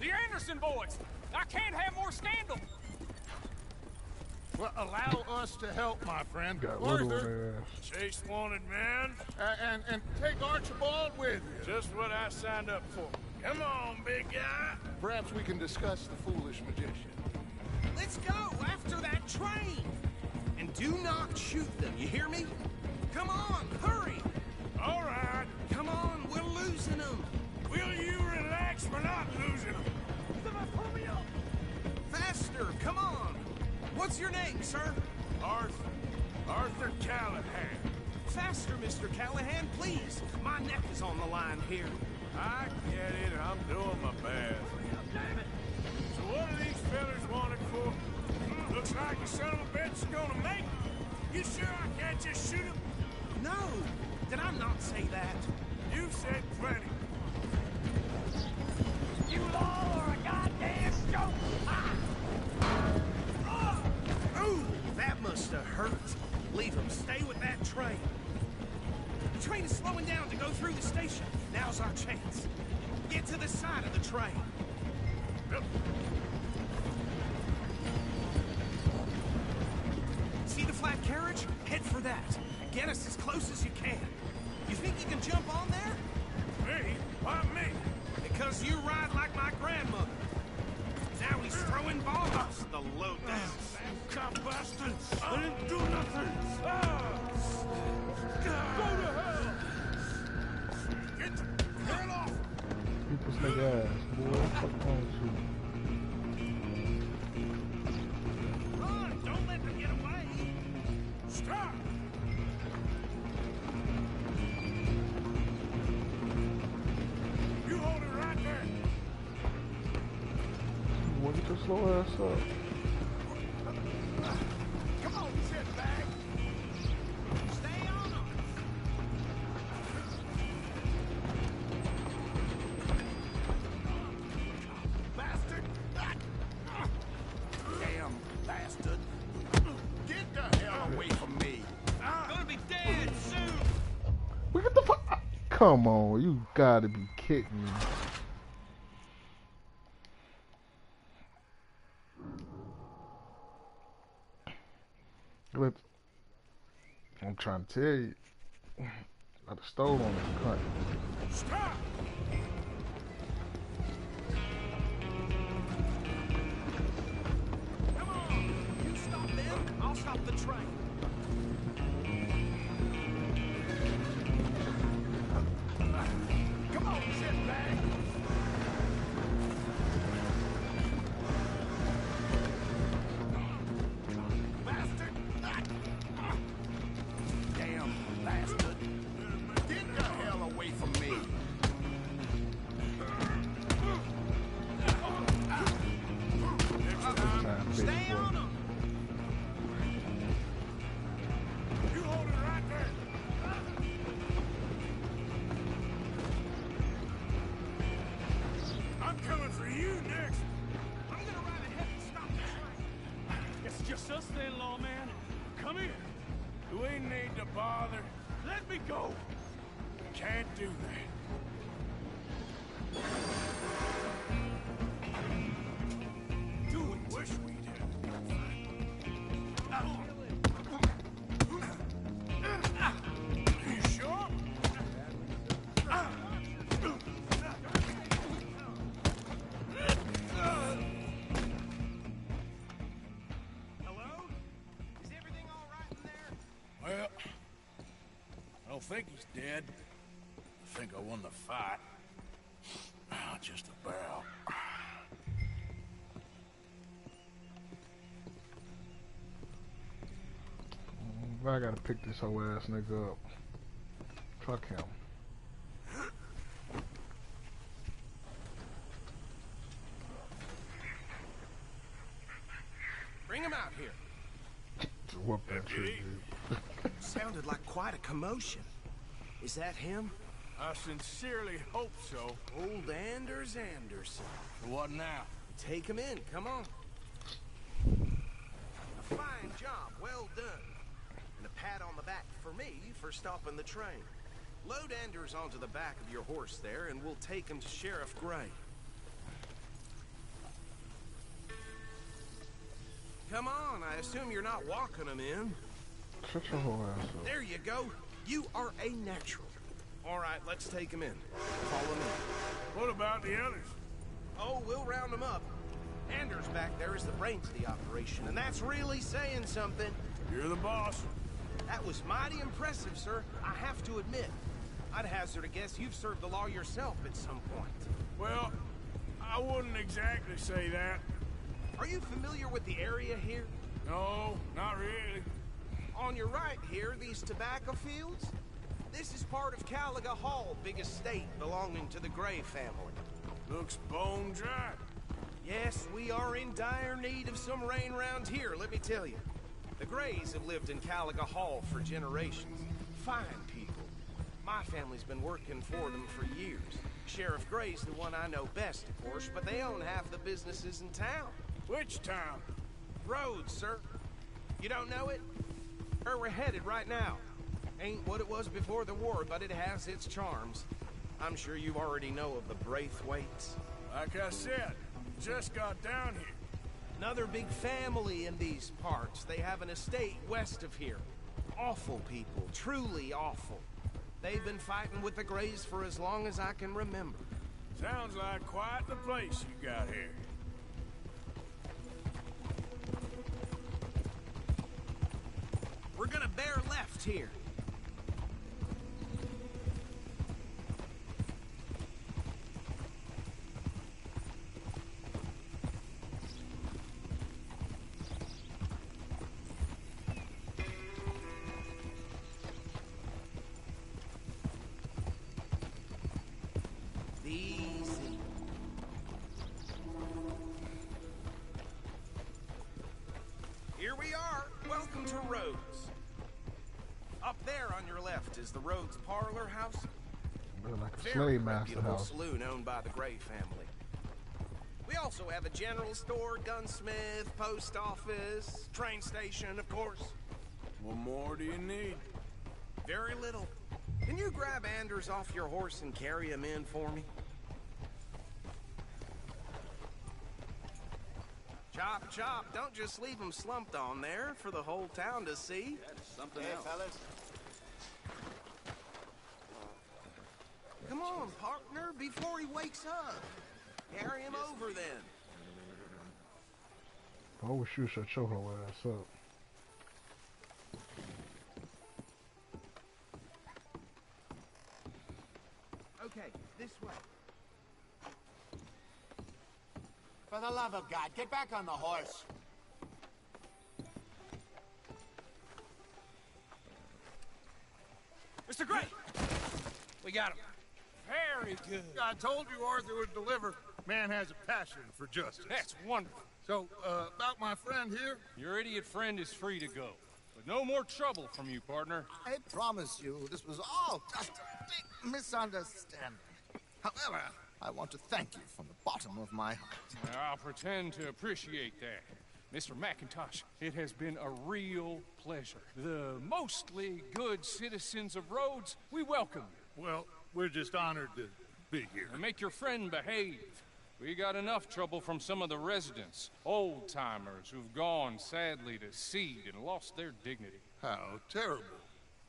The Anderson boys! I can't have more scandal! Well, allow us to help, my friend. Got Arthur, Chase wanted man. and take Archibald with you. Just what I signed up for. Come on, big guy. Perhaps we can discuss the foolish magician. Let's go after that train! And do not shoot them, you hear me? Come on, hurry! All right. Come on, we're losing them! Will you relax? We're not losing them. Faster, come on! What's your name, sir? Arthur Callahan. Faster, Mr. Callahan, please! My neck is on the line here. I get it, and I'm doing my best. So what are these fellas wanted for? Looks like the son of a bitch is gonna make it. You sure I can't just shoot him? No! Did I not say that? You said plenty. You all are a goddamn joke! Ooh, that must have hurt. Leave him. Stay with that train. The train is slowing down to go through the station. Now's our chance. Get to the side of the train. See the flat carriage? Head for that. Get us as close as you can. You think you can jump on there? Me? Why me? Because you ride like my grandmother. Now he's throwing bombs. The low down. Cop bastard! I didn't do nothing! Go to hell! Get the hell off! People snake ass. Boy, fuck on you. Run! Don't let them get away! Stop! You hold it right there! Boy, get your slow ass up. Come on, sit back! Stay on them! Bastard! Damn bastard! Get the hell away from me! I'm gonna be dead soon! What the fuck? Come on, you gotta be kidding me. But I'm trying to tell you, I'd have stole on this cunt. Stop! Come on! You stop them, I'll stop the train. Come on, sit back! Bastard! Damn bastard! Get the hell away from me! Stay on him! You hold it right there! I'm coming for you next! I'm gonna ride ahead and stop the train! It's just us then, lawman. Come here. Do we need to bother? Let me go. Can't do that. Do we wish we did? You sure? Hello? Is everything all right in there? Well, I don't think he's dead. I think I won the fight. Just about. I gotta pick this whole ass nigga up. Fuck him. Bring him out here. Whoop that shit, dude. Sounded like quite a commotion. Is that him? I sincerely hope so. Old Anders Anderson. What now? Take him in, come on. A fine job, well done. And a pat on the back for me for stopping the train. Load Anders onto the back of your horse there, and we'll take him to Sheriff Gray. Come on, I assume you're not walking him in. Shut your whole ass up. There you go. You are a natural. All right, let's take him in. Follow me. What about the others? Oh, we'll round them up. Anders back there is the brains of the operation, and that's really saying something. You're the boss. That was mighty impressive, sir. I have to admit. I'd hazard a guess you've served the law yourself at some point. Well, I wouldn't exactly say that. Are you familiar with the area here? No, not really. On your right here, these tobacco fields? This is part of Caliga Hall, big estate belonging to the Gray family. Looks bone dry. Yes, we are in dire need of some rain round here, let me tell you. The Grays have lived in Caliga Hall for generations. Fine people. My family's been working for them for years. Sheriff Gray's the one I know best, of course, but they own half the businesses in town. Which town? Rhodes, sir. You don't know it? Where we're headed right now. Ain't what it was before the war, but it has its charms. I'm sure you already know of the Braithwaites. Like I said, just got down here. Another big family in these parts. They have an estate west of here. Awful people, truly awful. They've been fighting with the Greys for as long as I can remember. Sounds like quite the place you got here. We're gonna bear left here. Easy. Here we are. Welcome to Rhodes. Up there on your left is the Rhodes Parlor House. Like a Very slave master reputable house. saloon owned by the Gray family. We also have a general store, gunsmith, post office, train station, of course. What more do you need? Very little. Can you grab Anders off your horse and carry him in for me? Chop, chop. Don't just leave him slumped on there for the whole town to see. That's something else. Fellas. Come on, partner, before he wakes up. Carry him over then. I wish you should show her ass up. Okay, this way. For the love of God, get back on the horse. Mr. Gray! We got him. Very good. I told you Arthur would deliver. Man has a passion for justice. That's wonderful. So, about my friend here? Your idiot friend is free to go. But no more trouble from you, partner. I promise you, this was all just a big misunderstanding. However, I want to thank you from the bottom of my heart. I'll pretend to appreciate that. Mr. McIntosh, it has been a real pleasure. The mostly good citizens of Rhodes, we welcome you. Well, we're just honored to be here. And make your friend behave. We got enough trouble from some of the residents, old-timers who've gone, sadly, to seed and lost their dignity. How terrible.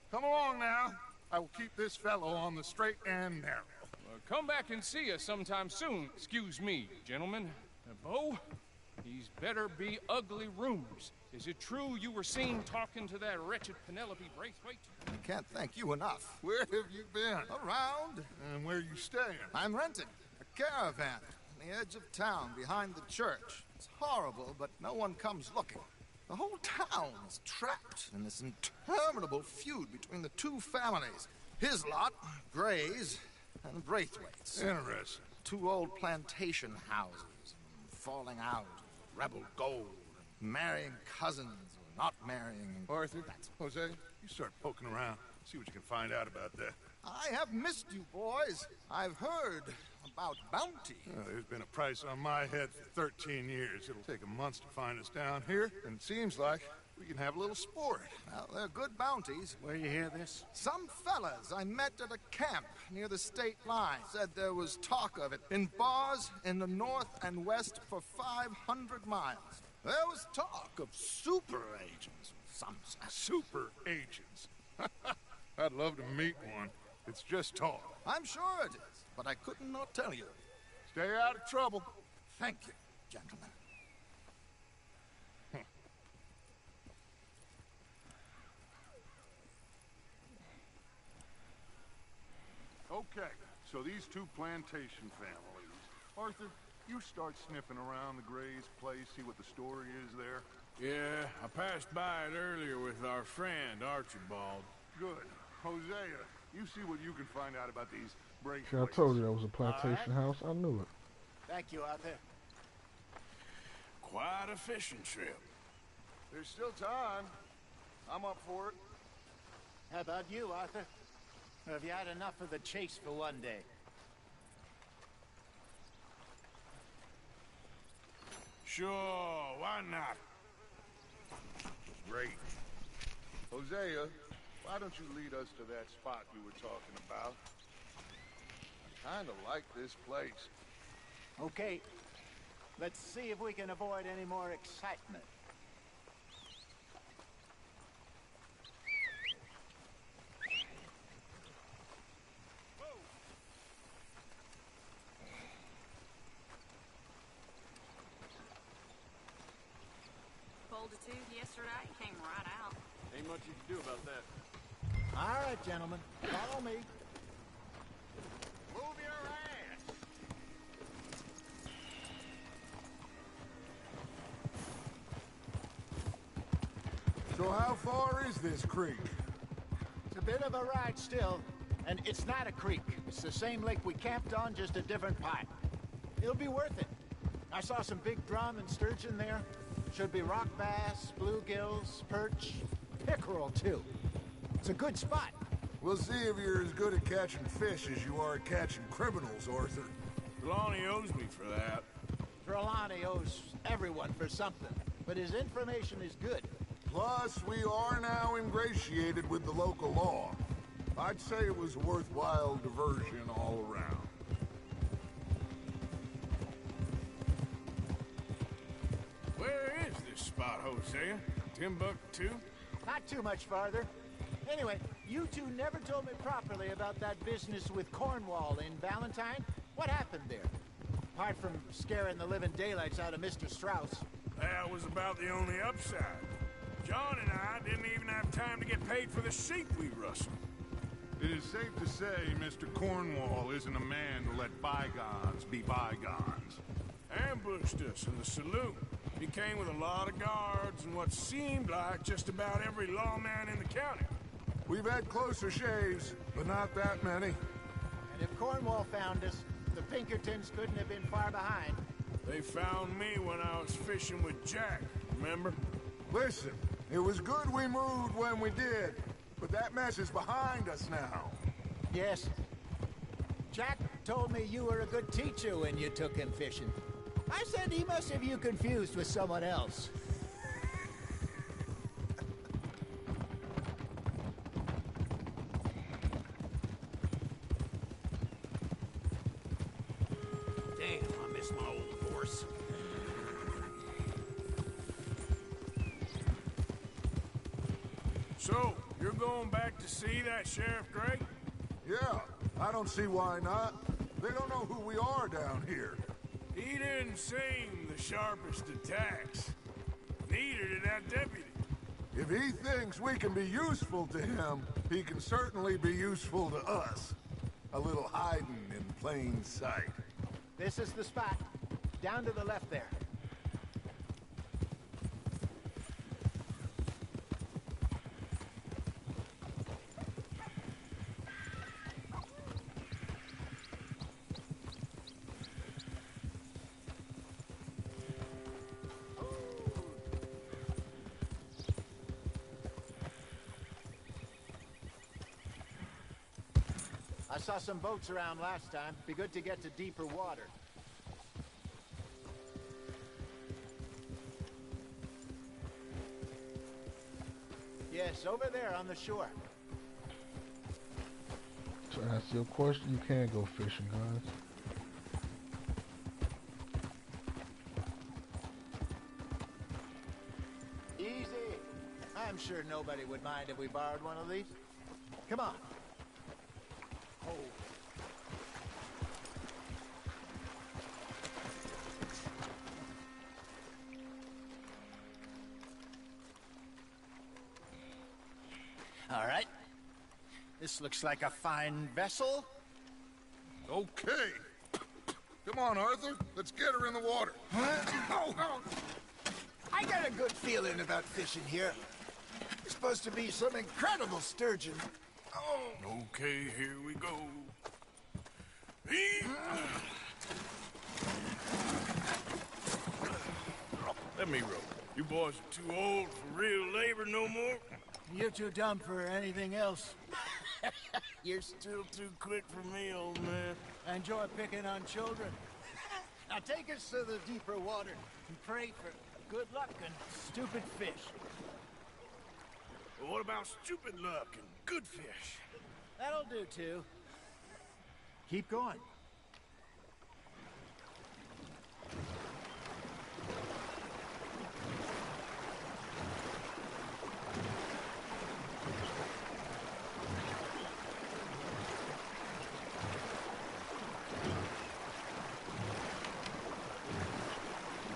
Come along now. I will keep this fellow on the straight and narrow. Come back and see us sometime soon. Excuse me, gentlemen. Bo, these better be ugly rumors. Is it true you were seen talking to that wretched Penelope Braithwaite? I can't thank you enough. Where have you been? Around. And where are you staying? I'm renting a caravan on the edge of town behind the church. It's horrible, but no one comes looking. The whole town is trapped in this interminable feud between the two families. His lot, Gray's, and Braithwaite's. Interesting. Two old plantation houses, falling out, rebel gold, marrying cousins or not marrying. Arthur, Jose, you start poking around. See what you can find out about that. I have missed you, boys. I've heard about bounty. There's been a price on my head for 13 years. It'll take a month to find us down here, and it seems like we can have a little sport. Well, they're good bounties. Where you hear this? Some fellas I met at a camp near the state line said there was talk of it in bars in the north and west for 500 miles. There was talk of super agents. Some super agents. I'd love to meet one. It's just talk. I'm sure it is, but I couldn't not tell you. Stay out of trouble. Thank you, gentlemen. Okay, so these two plantation families. Arthur, you start sniffing around the Gray's place, see what the story is there. Yeah, I passed by it earlier with our friend, Archibald. Good. Hosea, you see what you can find out about these breaks. See, I told you that was a plantation house. I knew it. Thank you, Arthur. Quite a fishing trip. There's still time. I'm up for it. How about you, Arthur? Or have you had enough of the chase for one day? Sure, why not? Great. Hosea, why don't you lead us to that spot you were talking about? I kinda like this place. Okay. Let's see if we can avoid any more excitement. Pulled a tooth yesterday, came right out. Ain't much you can do about that. All right, gentlemen. Follow me. Move your ass! So how far is this creek? It's a bit of a ride still, and it's not a creek. It's the same lake we camped on, just a different pipe. It'll be worth it. I saw some big drum and sturgeon there. Should be rock bass, bluegills, perch, pickerel too. It's a good spot. We'll see if you're as good at catching fish as you are at catching criminals, Arthur. Trelawney owes me for that. Trelawney owes everyone for something, but his information is good. Plus, we are now ingratiated with the local law. I'd say it was a worthwhile diversion all around. Where is this spot, Hosea? Timbuktu? Not too much farther. Anyway, you two never told me properly about that business with Cornwall in Valentine. What happened there? Apart from scaring the living daylights out of Mr. Strauss. That was about the only upside. John and I didn't even have time to get paid for the sheep we rustled. It is safe to say Mr. Cornwall isn't a man to let bygones be bygones. Ambushed us in the saloon. He came with a lot of guards and what seemed like just about every lawman in the county. We've had closer shaves, but not that many. And if Cornwall found us, the Pinkertons couldn't have been far behind. They found me when I was fishing with Jack, remember? Listen, it was good we moved when we did, but that mess is behind us now. Yes. Jack told me you were a good teacher when you took him fishing. I said he must have you confused with someone else. Damn, I miss my old horse. So, you're going back to see that Sheriff Gray? Yeah, I don't see why not. They don't know who we are down here. He didn't seem the sharpest attacks. Neither did that deputy. If he thinks we can be useful to him, he can certainly be useful to us. A little hiding in plain sight. This is the spot. Down to the left there. I saw some boats around last time. Be good to get to deeper water. Yes, over there on the shore. To answer your question, you can go fishing, guys. Easy. I'm sure nobody would mind if we borrowed one of these. Come on. Oh. All right. This looks like a fine vessel. Okay. Come on, Arthur. Let's get her in the water. Oh. I got a good feeling about fishing here. It's supposed to be some incredible sturgeon. Oh. Okay, here we go. Let me row. You boys are too old for real labor no more. You're too dumb for anything else. You're still too quick for me, old man. I enjoy picking on children. Now take us to the deeper water and pray for good luck and stupid fish. Well, what about stupid luck and good fish? That'll do, too. Keep going.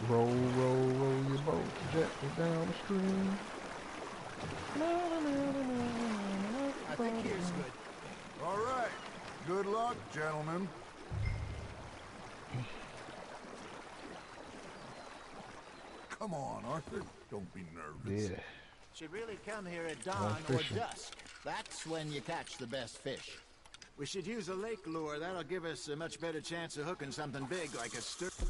Roll, roll, roll your boat gently down the stream. I think here's good. All right. Good luck, gentlemen. Come on, Arthur. Don't be nervous. Yeah. Should really come here at dawn or dusk. That's when you catch the best fish. We should use a lake lure. That'll give us a much better chance of hooking something big like a sturgeon.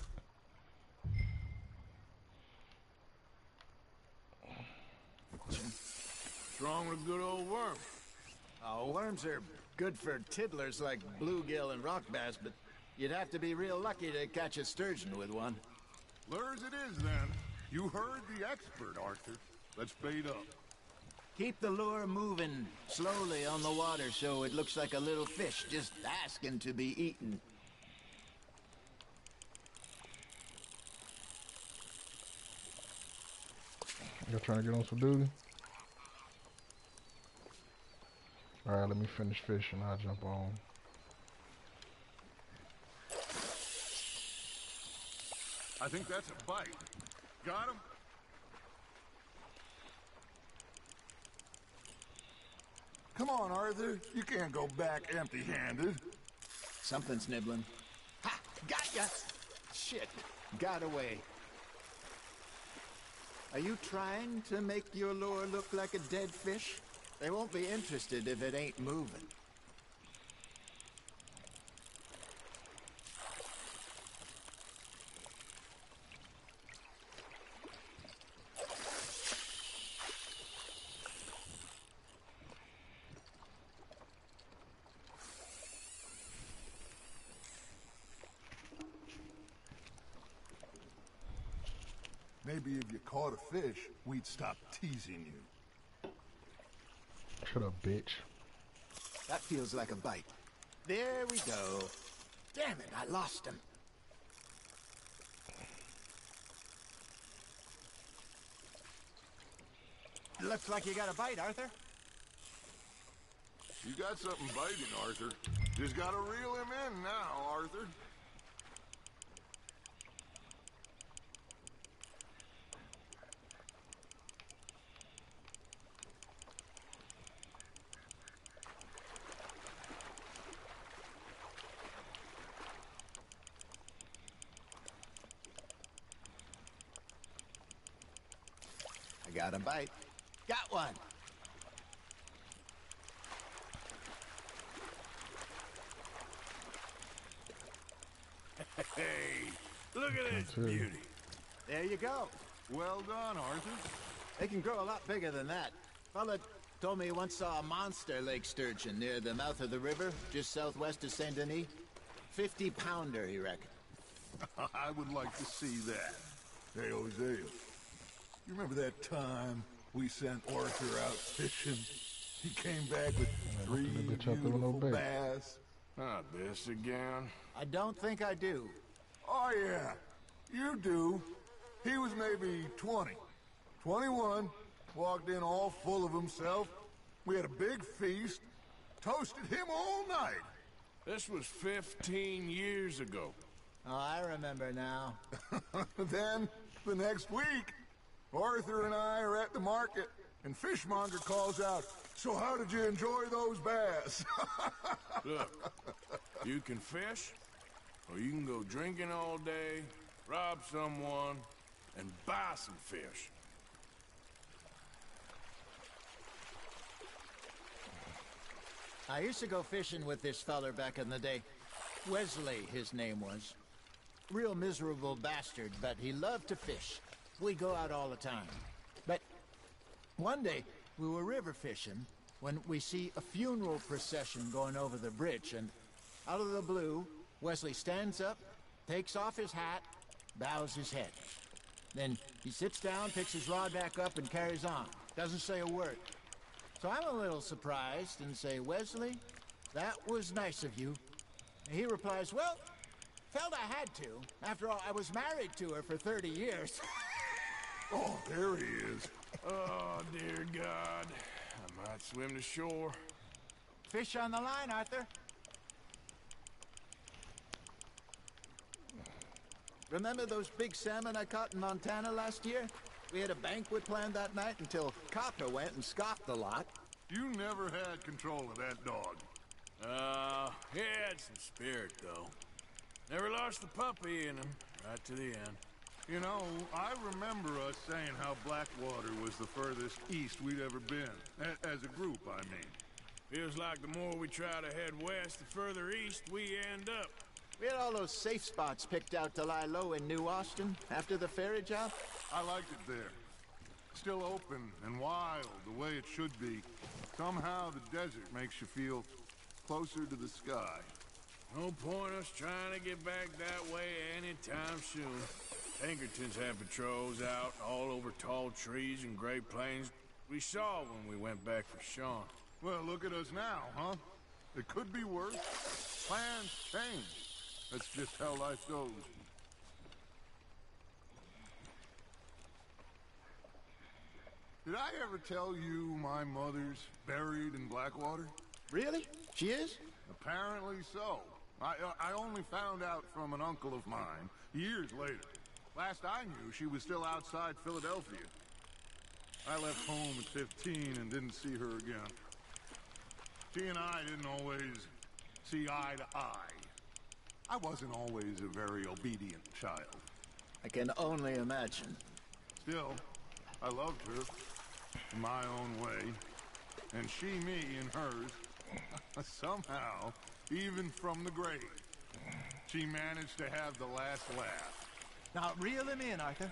What's wrong with a good old worm? Oh, worms are good for tiddlers like bluegill and rock bass, but you'd have to be real lucky to catch a sturgeon with one. Lures it is, then. You heard the expert, Arthur. Let's bait up. Keep the lure moving slowly on the water so it looks like a little fish just asking to be eaten. Y'all trying to get on some duty? Alright, let me finish fishing. I'll jump on. I think that's a bite. Got him? Come on, Arthur. You can't go back empty-handed. Something's nibbling. Ha! Got ya! Shit. Got away. Are you trying to make your lure look like a dead fish? They won't be interested if it ain't moving. Maybe if you caught a fish, we'd stop teasing you. Shut up, bitch. That feels like a bite. There we go. Damn it, I lost him. Looks like you got a bite, Arthur. You got something biting, Arthur. Just gotta reel him in now, Arthur. I got a bite. Got one. Hey, look at this beauty. There you go. Well done, Arthur. They can grow a lot bigger than that. Fella told me he once saw a monster lake sturgeon near the mouth of the river, just southwest of Saint Denis. 50-pounder, he reckoned. I would like to see that. Hey, Hosea, you remember that time we sent Arthur out fishing? He came back with 3 beautiful bass. Not this again. I don't think I do. Oh, yeah. You do. He was maybe 20. 21. Walked in all full of himself. We had a big feast. Toasted him all night. This was 15 years ago. Oh, I remember now. Then, the next week, Arthur and I are at the market, and Fishmonger calls out, "So how did you enjoy those bass?" Look, you can fish, or you can go drinking all day, rob someone, and buy some fish. I used to go fishing with this feller back in the day. Wesley, his name was. Real miserable bastard, but he loved to fish. We'd go out all the time. But one day, we were river fishing when we see a funeral procession going over the bridge, and out of the blue, Wesley stands up, takes off his hat, bows his head. Then he sits down, picks his rod back up, and carries on. Doesn't say a word. So I'm a little surprised and say, Wesley, that was nice of you. And he replies, well, felt I had to. After all, I was married to her for 30 years. Oh, there he is. Oh, dear God. I might swim to shore. Fish on the line, Arthur. Remember those big salmon I caught in Montana last year? We had a banquet planned that night until Copper went and scoffed a lot. You never had control of that dog. He had some spirit, though. Never lost the puppy in him, right to the end. You know, I remember us saying how Blackwater was the furthest east we'd ever been. As a group, I mean. Feels like the more we try to head west, the further east we end up. We had all those safe spots picked out to lie low in New Austin after the ferry job. I liked it there. Still open and wild, the way it should be. Somehow the desert makes you feel closer to the sky. No point us trying to get back that way anytime soon. Pinkertons had patrols out all over tall trees and Great Plains. We saw when we went back for Sean. Well, look at us now, huh? It could be worse. Plans change. That's just how life goes. Did I ever tell you my mother's buried in Blackwater? Really? She is? Apparently so. I only found out from an uncle of mine years later. Last I knew, she was still outside Philadelphia. I left home at 15 and didn't see her again. She and I didn't always see eye to eye. I wasn't always a very obedient child. I can only imagine. Still, I loved her in my own way, and she me in hers. Somehow, even from the grave, she managed to have the last laugh. Now, reel him in, Arthur.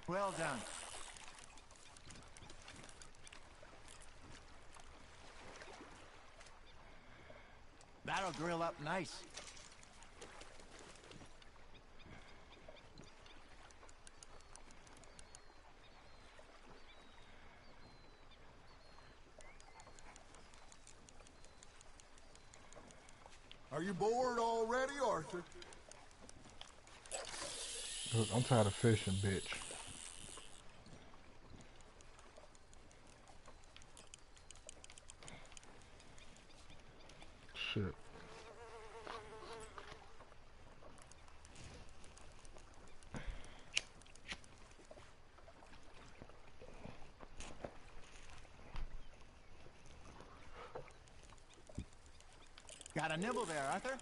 Well done. That'll grill up nice. Are you bored already, Arthur? Look, I'm tired of fishing, bitch. Shit. Got a nibble there, Arthur?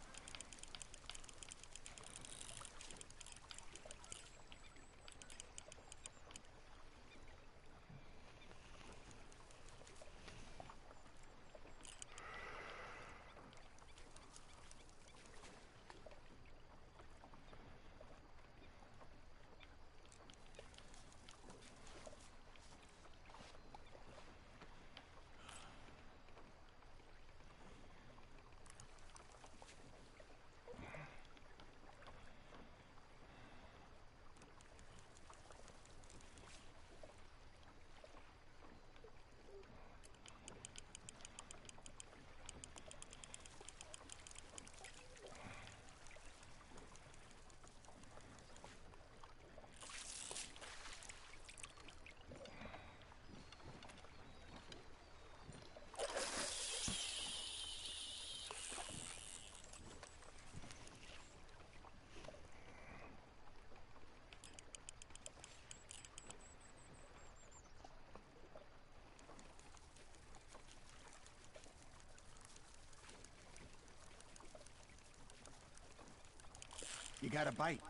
You got a bite.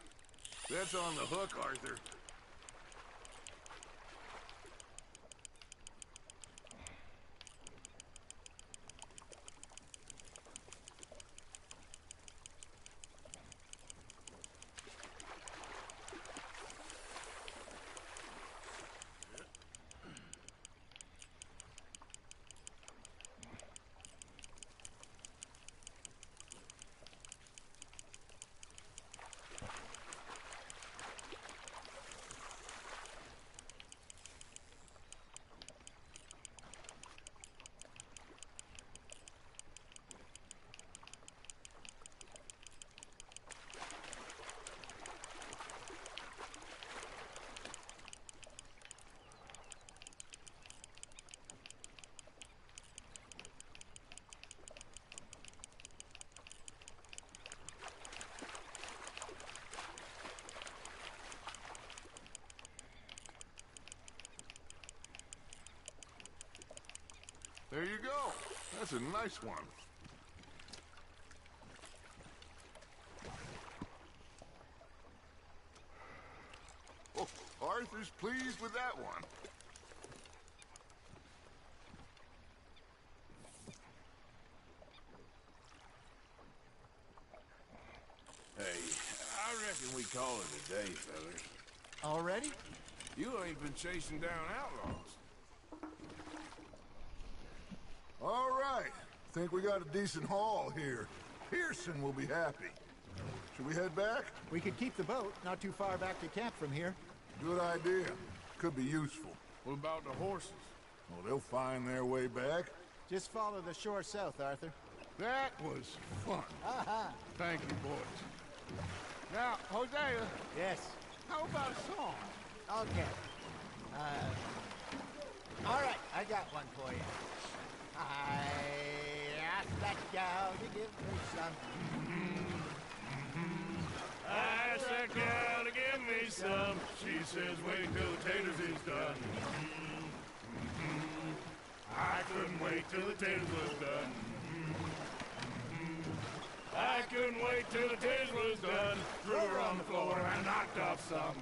That's on the hook, Arthur. There you go. That's a nice one. Oh, Arthur's pleased with that one. Hey, I reckon we call it a day, fellas. Already? You ain't been chasing down outlaws. All right. Think we got a decent haul here. Pearson will be happy. Should we head back? We could keep the boat not too far back to camp from here. Good idea. Could be useful. What about the horses? Well, they'll find their way back. Just follow the shore south, Arthur. That was fun. Thank you, boys. Now, Hosea. Yes. How about a song? Okay. All right, I got one for you. I asked that gal to give me some. I asked that gal to give me some. She says, wait till the taters is done. I couldn't wait till the taters was done. I couldn't wait till the taters was done. Threw her on the floor and knocked off some.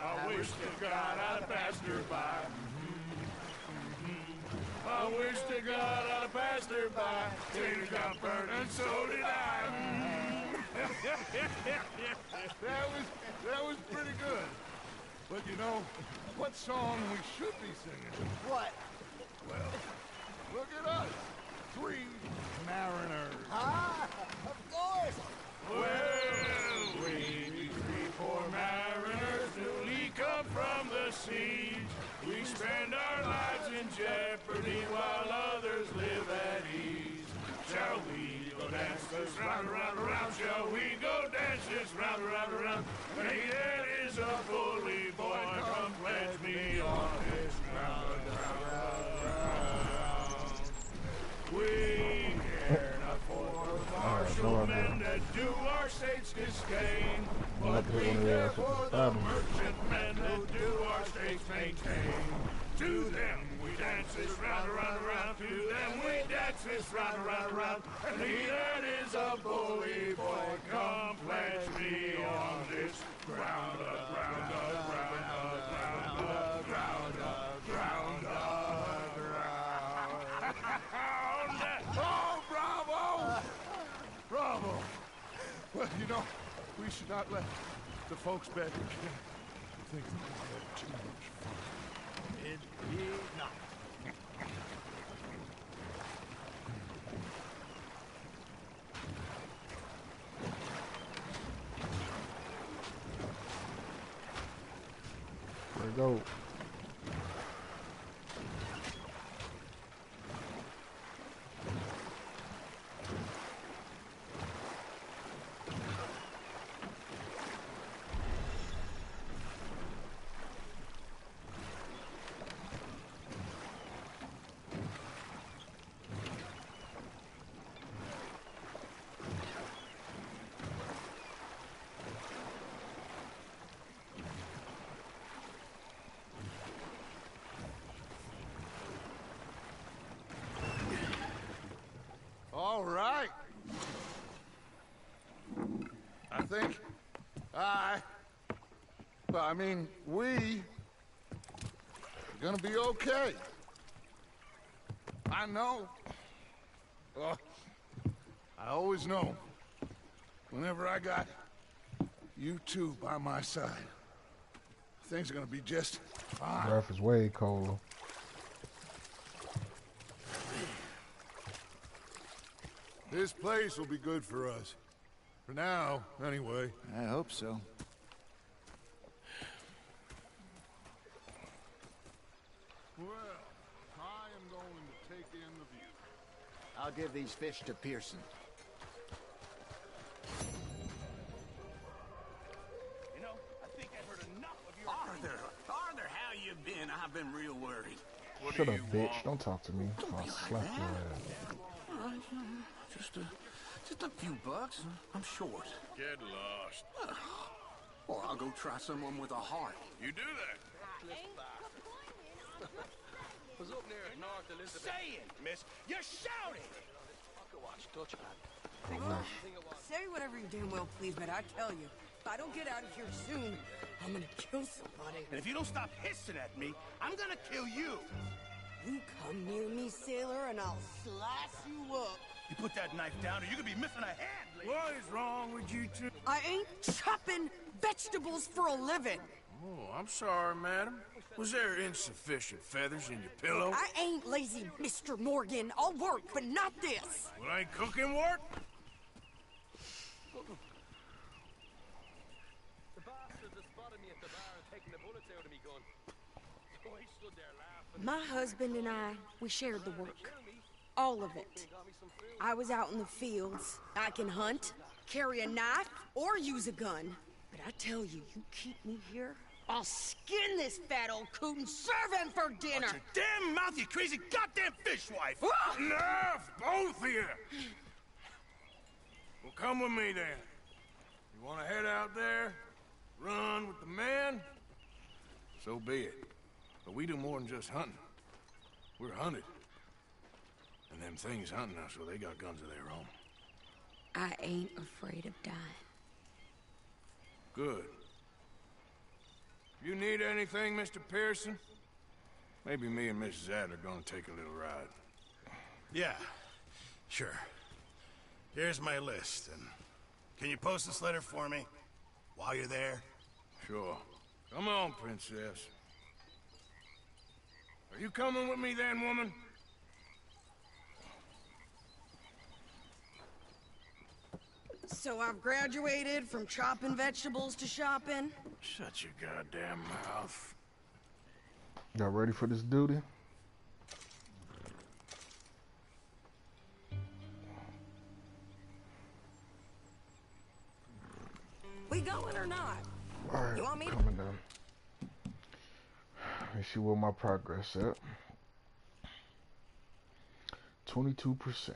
I wish to God I'd passed her by. I wish to God I'd have passed her by. Taters got burned and so did I. that was pretty good. But you know, what song we should be singing? What? Well, look at us. 3 mariners. Ah, of course. Well, we 3 poor mariners newly come from the siege. We spend our lives in jeopardy while others live at ease. Shall we go dance this round, around, around? Shall we go dance this round, around, around? Hey, that is a bully boy. Come pledge me on this round, round, round. We care not for martial men that do our states disdain, but we care for the merchantmen that do our states maintain. To them we dance this round, around, around. To them we dance this round, around, around. And he that is a bully boy, come pledge me on this ground up, ground up, ground up, ground up, ground up, ground up, ground. Oh, bravo! Bravo! Well, you know, we should not let the folks back in camp think that we had too much fun. Indeed not. There we go. think well, I mean, we are gonna be okay. I know. Well, I always know. Whenever I got you two by my side, things are gonna be just fine. Breath is way colder. This place will be good for us. For now, anyway. I hope so. Well, I am going to take in the view. I'll give these fish to Pearson. You know, I think I've heard enough of your... Arthur, how you been? I've been real worried. Shut up, bitch. Don't talk to me. I'll slap your ass. Just a few bucks. I'm short. Get lost. Or I'll go try someone with a heart. You do that. Was up near North Elizabeth. Say it, miss. You're shouting. Say whatever you damn well please, but I tell you, if I don't get out of here soon, I'm gonna kill somebody. And if you don't stop hissing at me, I'm gonna kill you. You come near me, sailor, and I'll slice you up. You put that knife down or you're gonna be missing a hand. What is wrong with you two? I ain't chopping vegetables for a living. Oh, I'm sorry, madam. Was there insufficient feathers in your pillow? I ain't lazy, Mr. Morgan. I'll work, but not this. Well, ain't cooking work? The bastards have spotted me at the bar and taken the bullets out of me gun. So I stood there laughing. My husband and I, we shared the work. All of it. I was out in the fields. I can hunt, carry a knife, or use a gun. But I tell you, you keep me here, I'll skin this fat old coot and serve him for dinner. Watch your damn mouth, you crazy goddamn fishwife! Enough, both of you! Well, come with me then. You want to head out there, run with the men? So be it. But we do more than just hunting. We're hunted. And them things hunting us, well, they got guns of their own. I ain't afraid of dying. Good. You need anything, Mr. Pearson? Maybe me and Mrs. Adler are gonna take a little ride. Yeah, sure. Here's my list, and can you post this letter for me while you're there? Sure. Come on, princess. Are you coming with me then, woman? So I've graduated from chopping vegetables to shopping? Shut your goddamn mouth. Y'all ready for this duty? We going or not? Alright, You want me to... coming down. Let me see where my progress at. 22%.